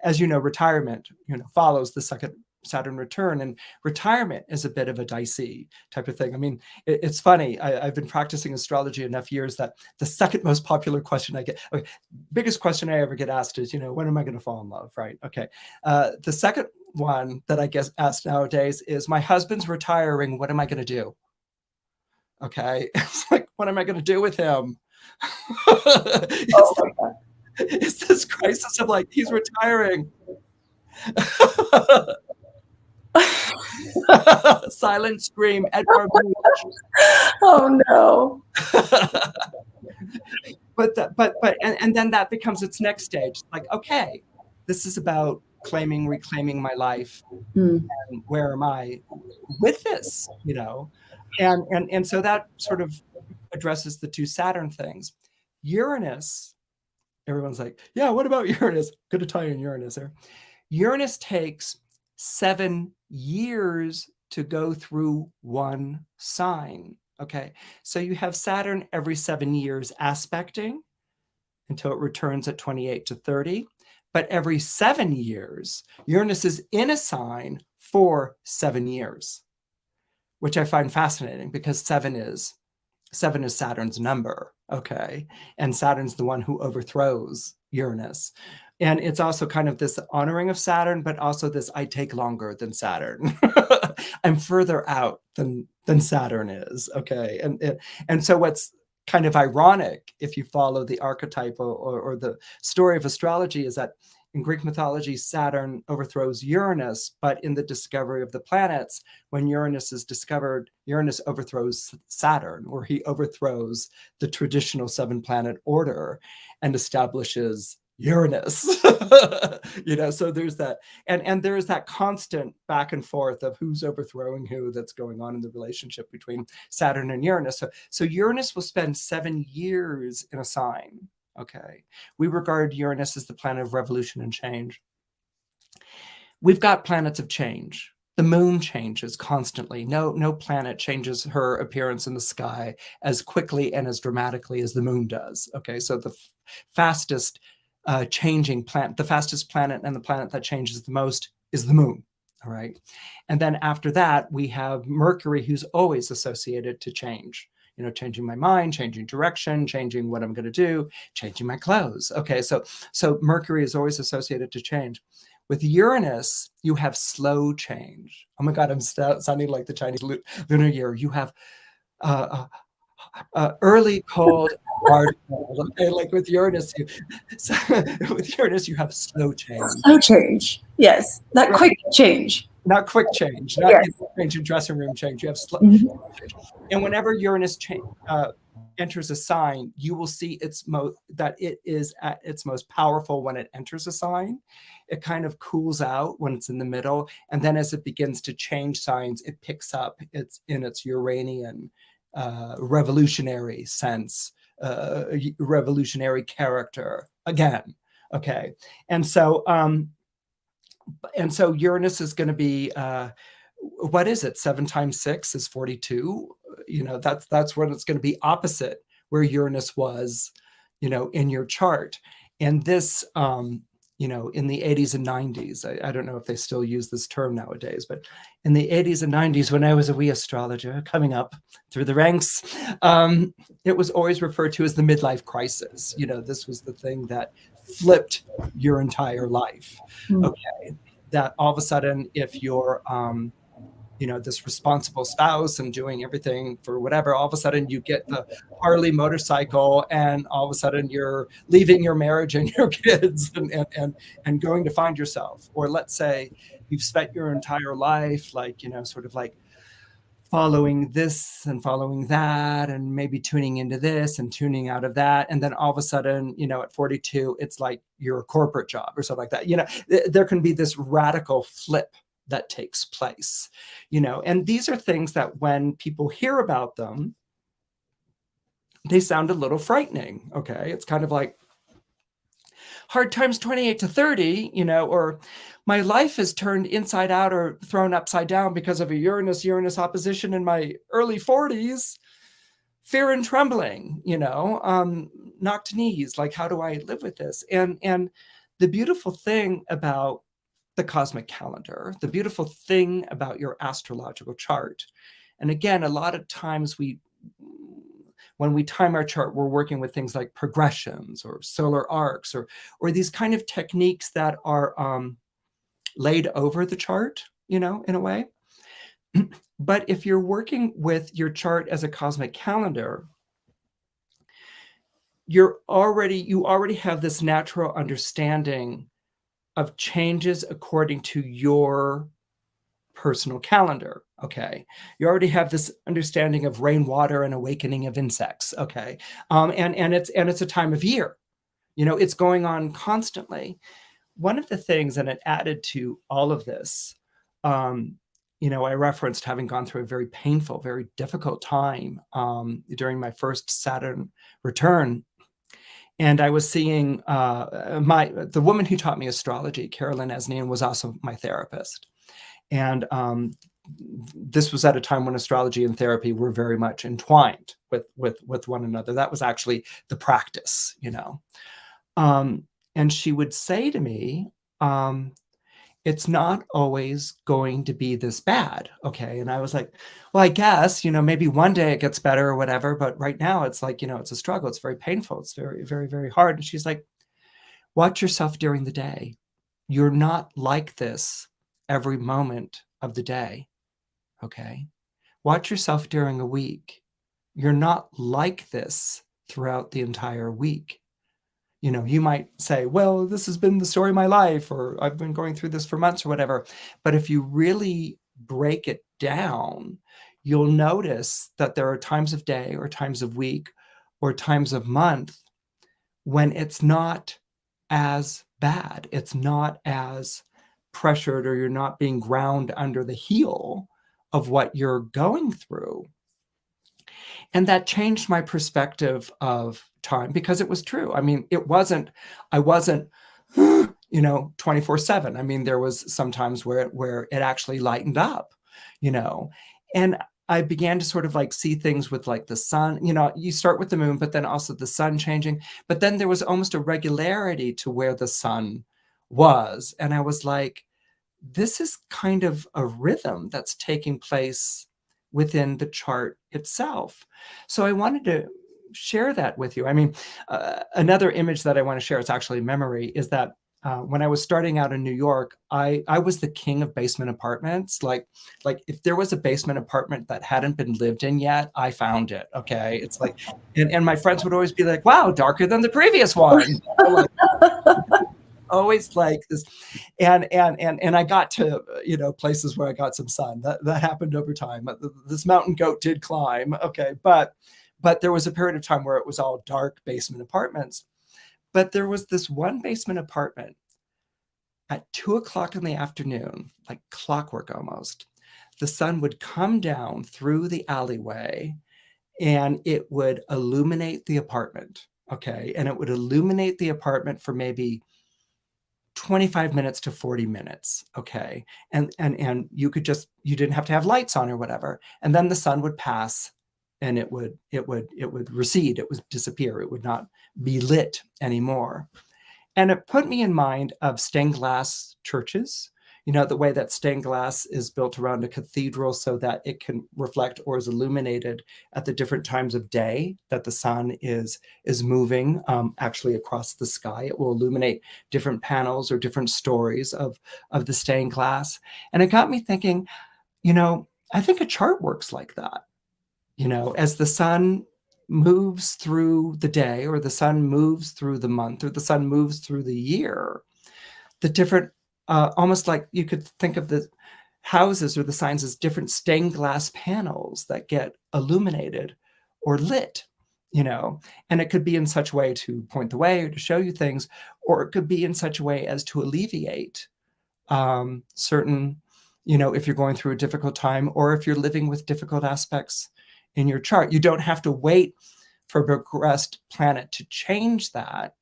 as you know, retirement, you know, follows the second Saturn return, and retirement is a bit of a dicey type of thing. I mean, it's funny. I've been practicing astrology enough years that the second most popular question I get, okay, biggest question I ever get asked is, you know, when am I going to fall in love? Right. Okay. The second one that I get asked nowadays is, my husband's retiring. What am I going to do? Okay. It's like, what am I going to do with him? It's this crisis of like, he's retiring. Silent scream, Edward. Oh no. And then that becomes its next stage. Like, okay, this is about reclaiming my life. And where am I with this, you know? And so that sort of addresses the two Saturn things. Uranus, everyone's like, yeah, what about Uranus? Good to tie in Uranus there. Uranus takes 7 years to go through one sign. Okay, so you have Saturn every 7 years aspecting until it returns at 28 to 30. But every 7 years, Uranus is in a sign for 7 years, which I find fascinating, because seven is Saturn's number. Okay, and Saturn's the one who overthrows Uranus. And it's also kind of this honoring of Saturn, but also this, I take longer than Saturn. I'm further out than Saturn is. Okay. And so what's kind of ironic, if you follow the archetype or the story of astrology, is that in Greek mythology, Saturn overthrows Uranus, but in the discovery of the planets, when Uranus is discovered, Uranus overthrows Saturn, or he overthrows the traditional 7-planet order and establishes Uranus. You know, so there's that, and there's that constant back and forth of who's overthrowing who that's going on in the relationship between Saturn and Uranus. So Uranus will spend 7 years in a sign. Okay, we regard Uranus as the planet of revolution and change. We've got planets of change. The moon changes constantly. No planet changes her appearance in the sky as quickly and as dramatically as the moon does. Okay, so the fastest changing planet, the fastest planet and the planet that changes the most is the moon. All right. And then after that, we have Mercury, who's always associated to change, you know, changing my mind, changing direction, changing what I'm going to do, changing my clothes. Okay. So Mercury is always associated to change. With Uranus, you have slow change. Oh my God, I'm sounding like the Chinese lunar year. You have early cold, hard cold. Okay, like with Uranus, you have slow change. Slow change. Yes, that quick change. not quick change, not Yes. change your dressing room change. You have Mhm. change. And whenever Uranus enters a sign, you will see that it is at its most powerful when it enters a sign. It kind of cools out when it's in the middle, and then as it begins to change signs, it picks up its Uranian revolutionary sense, revolutionary character again. Okay, and so Uranus is going to be what is it? 7 times 6 is 42. That's what it's going to be opposite where Uranus was, in your chart. And this, in the 80s and 90s, I don't know if they still use this term nowadays, but in the 80s and 90s, when I was a wee astrologer coming up through the ranks, it was always referred to as the midlife crisis. This was the thing that flipped your entire life. Okay. That all of a sudden, if you're, this responsible spouse and doing everything for whatever, all of a sudden you get the Harley motorcycle, and all of a sudden you're leaving your marriage and your kids and going to find yourself. Or let's say you've spent your entire life sort of like following this and following that, and maybe tuning into this and tuning out of that. And then all of a sudden, at 42, it's like your corporate job or something like that. There can be this radical flip that takes place, and these are things that when people hear about them, they sound a little frightening. Okay. It's kind of like hard times 28 to 30, or my life is turned inside out or thrown upside down because of a Uranus opposition in my early 40s, fear and trembling, knocked knees. Like, how do I live with this? And the beautiful thing about the cosmic calendar, the beautiful thing about your astrological chart, and again, a lot of times when we time our chart, we're working with things like progressions or solar arcs or these kind of techniques that are laid over the chart, in a way. But if you're working with your chart as a cosmic calendar, you already have this natural understanding of changes according to your personal calendar. Okay. You already have this understanding of rainwater and awakening of insects. Okay. And it's a time of year, it's going on constantly. One of the things, and it added to all of this, I referenced having gone through a very painful, very difficult time during my first Saturn return. And I was seeing the woman who taught me astrology, Carolyn Esnian, was also my therapist. And this was at a time when astrology and therapy were very much entwined with one another. That was actually the practice, and she would say to me, it's not always going to be this bad. Okay. And I was like, well, I guess, maybe one day it gets better or whatever. But right now it's like, it's a struggle. It's very painful. It's very, very, very hard. And she's like, watch yourself during the day. You're not like this every moment of the day. Okay. Watch yourself during a week. You're not like this throughout the entire week. You might say, well, this has been the story of my life, or I've been going through this for months or whatever. But if you really break it down, you'll notice that there are times of day or times of week or times of month when it's not as bad. It's not as pressured, or you're not being ground under the heel of what you're going through. And that changed my perspective of time, because it was true. I mean, I wasn't, 24/7. I mean, there was some times where it actually lightened up, and I began to sort of like see things with like the sun, you start with the moon, but then also the sun changing. But then there was almost a regularity to where the sun was. And I was like, this is kind of a rhythm that's taking place within the chart itself. So I wanted to share that with you. I mean, another image that I want to share, it's actually a memory, is that when I was starting out in New York, I was the king of basement apartments. Like if there was a basement apartment that hadn't been lived in yet, I found it. Okay. It's like, and my friends would always be like, wow, darker than the previous one. Like, always like this. And I got to, places where I got some sun. That happened over time. This mountain goat did climb. Okay. But there was a period of time where it was all dark basement apartments. But there was this one basement apartment at 2 o'clock in the afternoon, like clockwork almost. The sun would come down through the alleyway and it would illuminate the apartment. Okay. And it would illuminate the apartment for maybe 25 minutes to 40 minutes. Okay. And you didn't have to have lights on or whatever. And then the sun would pass and it would recede. It would disappear. It would not be lit anymore. And it put me in mind of stained glass churches, the way that stained glass is built around a cathedral so that it can reflect or is illuminated at the different times of day that the sun is moving actually across the sky. It will illuminate different panels or different stories of the stained glass. And it got me thinking, I think a chart works like that. As the sun moves through the day, or the sun moves through the month, or the sun moves through the year, the different, almost like you could think of the houses or the signs as different stained glass panels that get illuminated or lit, and it could be in such a way to point the way or to show you things, or it could be in such a way as to alleviate certain, if you're going through a difficult time, or if you're living with difficult aspects in your chart. You don't have to wait for a progressed planet to change that.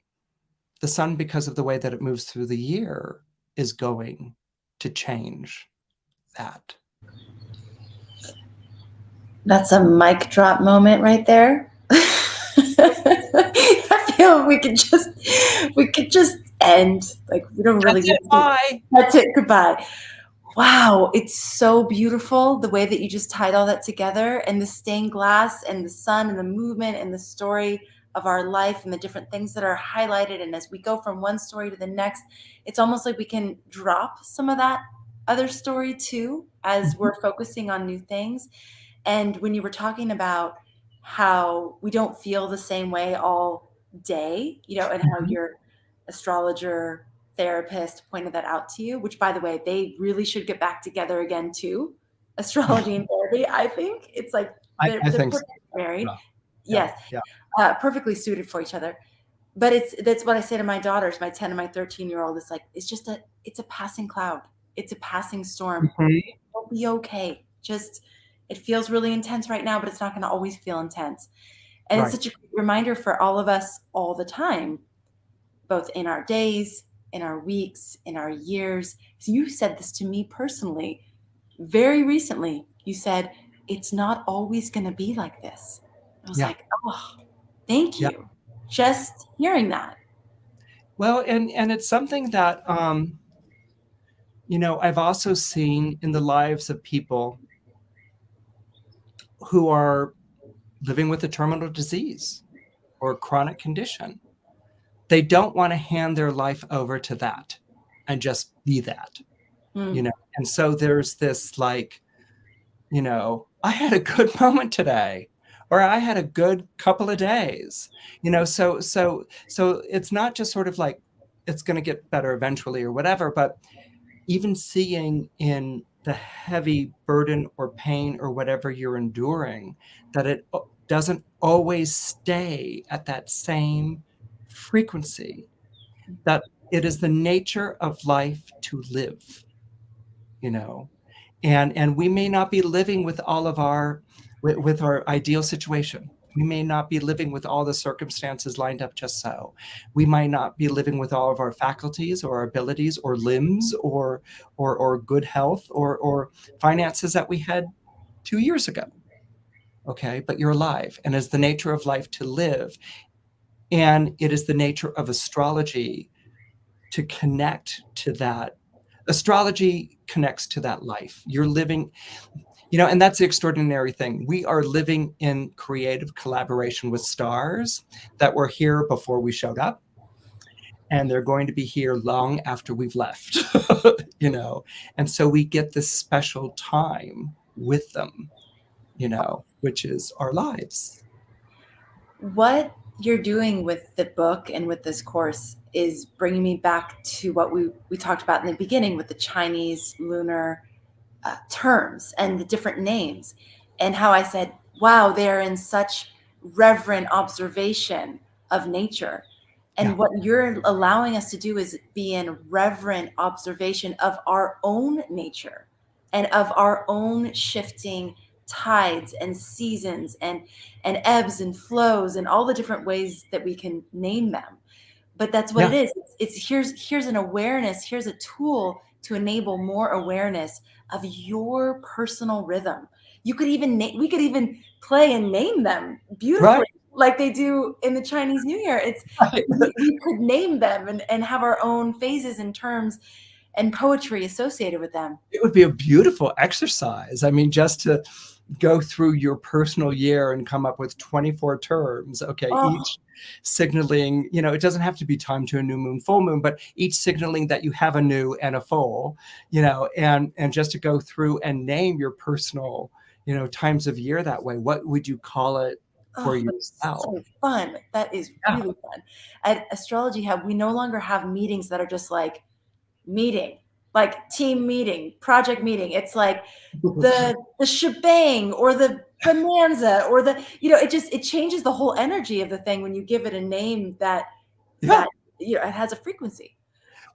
The sun, because of the way that it moves through the year, is going to change that. That's a mic drop moment right there. I feel we could just end. Like, we don't really. Bye. That's it. Goodbye. Wow, it's so beautiful the way that you just tied all that together, and the stained glass and the sun and the movement and the story of our life and the different things that are highlighted. And as we go from one story to the next, it's almost like we can drop some of that other story too, as we're focusing on new things. And when you were talking about how we don't feel the same way all day, and how your astrologer therapist pointed that out to you, which, by the way, they really should get back together again too. Astrology and therapy, I think it's like they're think married. Yeah. Yes. Yeah. Perfectly suited for each other. But that's what I say to my daughters, my 10 and my 13-year-old. It's like, it's a passing cloud. It's a passing storm. It'll be okay. It feels really intense right now, but it's not going to always feel intense. And It's such a great reminder for all of us all the time, both in our days, in our weeks, in our years. So you said this to me personally very recently. You said, it's not always going to be like this. I was like, oh, thank you. Yeah. Just hearing that. Well, and it's something that, I've also seen in the lives of people who are living with a terminal disease or a chronic condition. They don't want to hand their life over to that and just be that, And so there's this like, I had a good moment today, or I had a good couple of days, so it's not just sort of like, it's going to get better eventually or whatever, but even seeing in the heavy burden or pain or whatever you're enduring, that it doesn't always stay at that same frequency, that it is the nature of life to live, and we may not be living with all of our ideal situation. We may not be living with all the circumstances lined up just so. We might not be living with all of our faculties or our abilities or limbs or good health or finances that we had 2 years ago. Okay, but you're alive, and it's the nature of life to live. And it is the nature of astrology to connect to that. Astrology connects to that life. You're living, and that's the extraordinary thing. We are living in creative collaboration with stars that were here before we showed up. And they're going to be here long after we've left, And so we get this special time with them, which is our lives. What you're doing with the book and with this course is bringing me back to what we talked about in the beginning with the Chinese lunar terms and the different names, and how I said, wow, they're in such reverent observation of nature. Yeah. And what you're allowing us to do is be in reverent observation of our own nature and of our own shifting tides and seasons and ebbs and flows and all the different ways that we can name them. But that's what Yeah. it is. It's here's an awareness, here's a tool to enable more awareness of your personal rhythm. You could even we could even play and name them beautifully, Right. like they do in the Chinese New Year. It's Right. we could name them and have our own phases and terms and poetry associated with them. It would be a beautiful exercise. I mean, just to go through your personal year and come up with 24 terms. Okay, Oh, each signaling, it doesn't have to be timed to a new moon, full moon, but each signaling that you have a new and a full, and just to go through and name your personal, times of year that way. What would you call it for oh, that's yourself? so fun. That is Yeah. really fun. At Astrology Hub, we no longer have meetings that are just like meeting, like team meeting, project meeting. It's like the shebang or the bonanza or it changes the whole energy of the thing when you give it a name that Yeah. it has a frequency.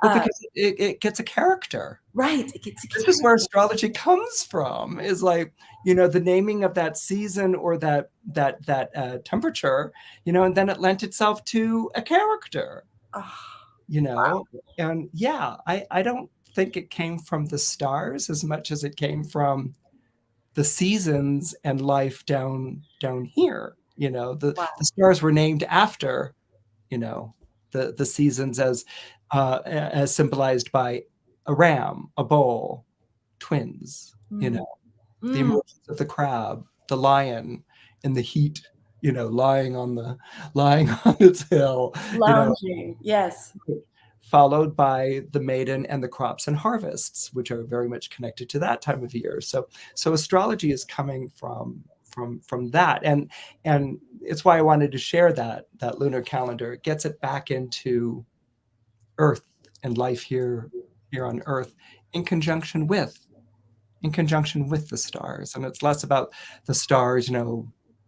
Well, because it gets a character. Right. It gets a This is where character. astrology comes from, is like, the naming of that season or that temperature, and then it lent itself to a character, Oh, you wow. know and yeah, I don't think it came from the stars as much as it came from the seasons and life down here. The Wow. stars were named after, you know, the seasons, as symbolized by a ram, a bull, twins, Mm, the mm, emotions of the crab, the lion in the heat, lying on its hill, you know, lounging. Yes. followed by the maiden and the crops and harvests, which are very much connected to that time of year. So astrology is coming from that, and it's why I wanted to share that lunar calendar. It gets it back into Earth and life here on Earth in conjunction with the stars. And it's less about the stars,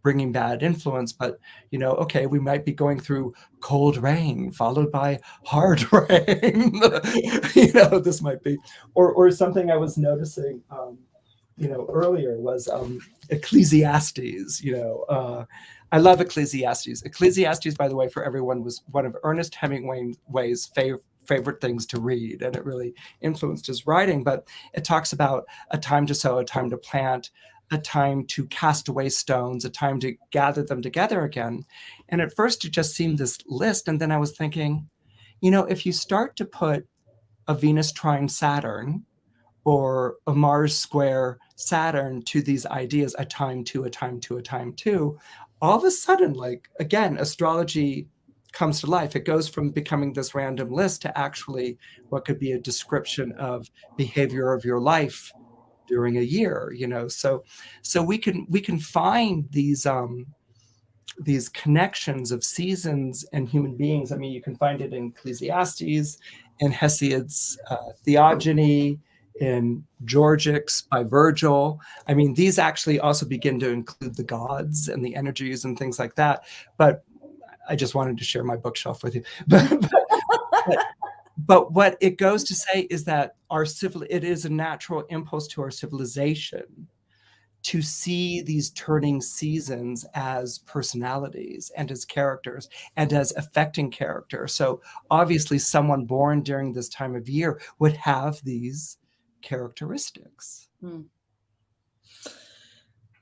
bringing bad influence, but, okay, we might be going through cold rain followed by hard rain. This might be, or something I was noticing, earlier was Ecclesiastes. I love Ecclesiastes. Ecclesiastes, by the way, for everyone, was one of Ernest Hemingway's favorite things to read, and it really influenced his writing. But it talks about a time to sow, a time to plant, a time to cast away stones, a time to gather them together again. And at first it just seemed this list, and then I was thinking, if you start to put a Venus trine Saturn or a Mars square Saturn to these ideas, a time to, a time to, a time to, all of a sudden, like, again, astrology comes to life. It goes from becoming this random list to actually what could be a description of behavior of your life during a year. So we can find these connections of seasons and human beings. I mean, you can find it in Ecclesiastes, in Hesiod's Theogony, in Georgics by Virgil. I mean, these actually also begin to include the gods and the energies and things like that. But I just wanted to share my bookshelf with you. But what it goes to say is that it is a natural impulse to our civilization to see these turning seasons as personalities and as characters and as affecting character. So obviously someone born during this time of year would have these characteristics. Mm.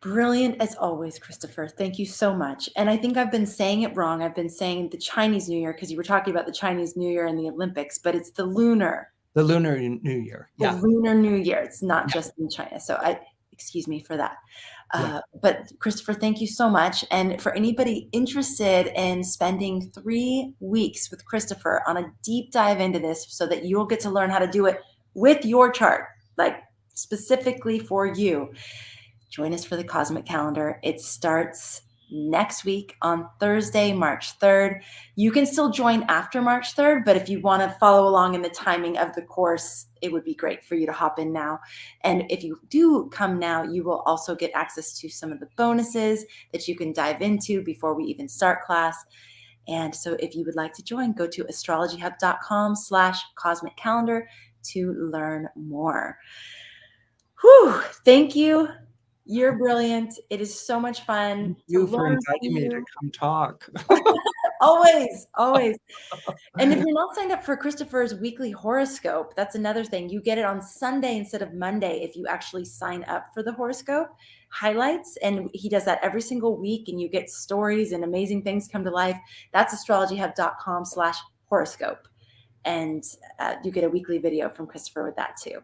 Brilliant as always, Christopher. Thank you so much. And I think I've been saying it wrong. I've been saying the Chinese New Year because you were talking about the Chinese New Year and the Olympics, but it's the lunar. The Lunar New Year. The Yeah. Lunar New Year. It's not Yeah. just in China. So excuse me for that. Yeah. But Christopher, thank you so much. And for anybody interested in spending 3 weeks with Christopher on a deep dive into this so that you'll get to learn how to do it with your chart, like specifically for you, join us for the Cosmic Calendar. It starts next week on Thursday, March 3rd. You can still join after March 3rd, but if you want to follow along in the timing of the course, it would be great for you to hop in now. And if you do come now, you will also get access to some of the bonuses that you can dive into before we even start class. And so if you would like to join, go to astrologyhub.com/cosmic calendar to learn more. Whew, thank you. You're brilliant. It is so much fun Thank to you for learn from inviting me to you. come talk. Always, always. And if you're not signed up for Christopher's weekly horoscope, that's another thing. You get it on Sunday instead of Monday if you actually sign up for the horoscope highlights. And he does that every single week, and you get stories and amazing things come to life. That's astrologyhub.com/horoscope. And you get a weekly video from Christopher with that too.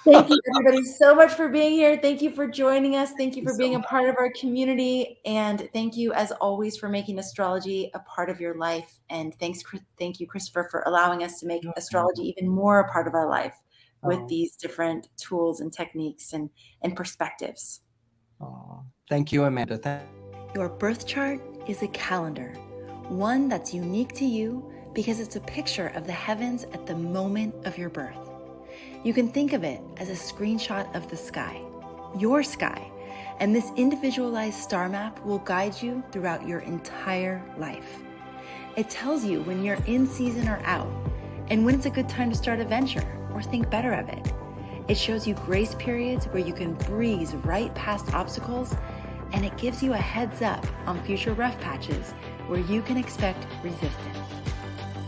Thank you, everybody, so much for being here. Thank you for joining us. Thank you for being a part of our community. And thank you, as always, for making astrology a part of your life. And thank you, Christopher, for allowing us to make astrology even more a part of our life with these different tools and techniques and perspectives. Thank you, Amanda. Your birth chart is a calendar, one that's unique to you because it's a picture of the heavens at the moment of your birth. You can think of it as a screenshot of the sky, your sky, and this individualized star map will guide you throughout your entire life. It tells you when you're in season or out, and when it's a good time to start a venture or think better of it. It shows you grace periods where you can breeze right past obstacles, and it gives you a heads up on future rough patches where you can expect resistance.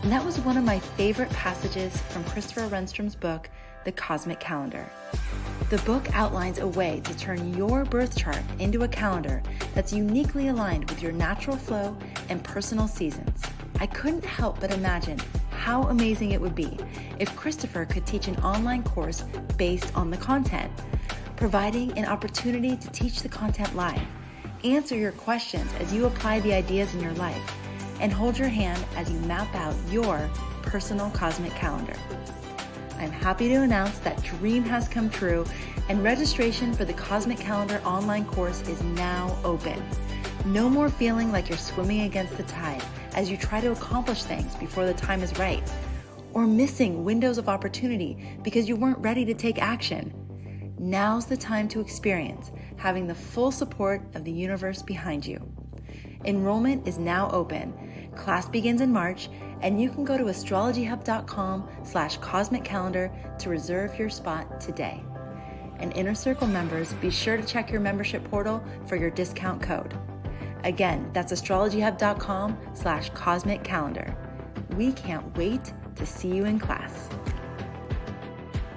And that was one of my favorite passages from Christopher Renstrom's book, The Cosmic Calendar. The book outlines a way to turn your birth chart into a calendar that's uniquely aligned with your natural flow and personal seasons. I couldn't help but imagine how amazing it would be if Christopher could teach an online course based on the content, providing an opportunity to teach the content live, answer your questions as you apply the ideas in your life, and hold your hand as you map out your personal cosmic calendar. I'm happy to announce that dream has come true, and registration for the Cosmic Calendar online course is now open. No more feeling like you're swimming against the tide as you try to accomplish things before the time is right, or missing windows of opportunity because you weren't ready to take action. Now's the time to experience having the full support of the universe behind you. Enrollment is now open. Class begins in March, and you can go to astrologyhub.com/cosmic calendar to reserve your spot today. And Inner Circle members, be sure to check your membership portal for your discount code. Again, that's astrologyhub.com/cosmic calendar. We can't wait to see you in class.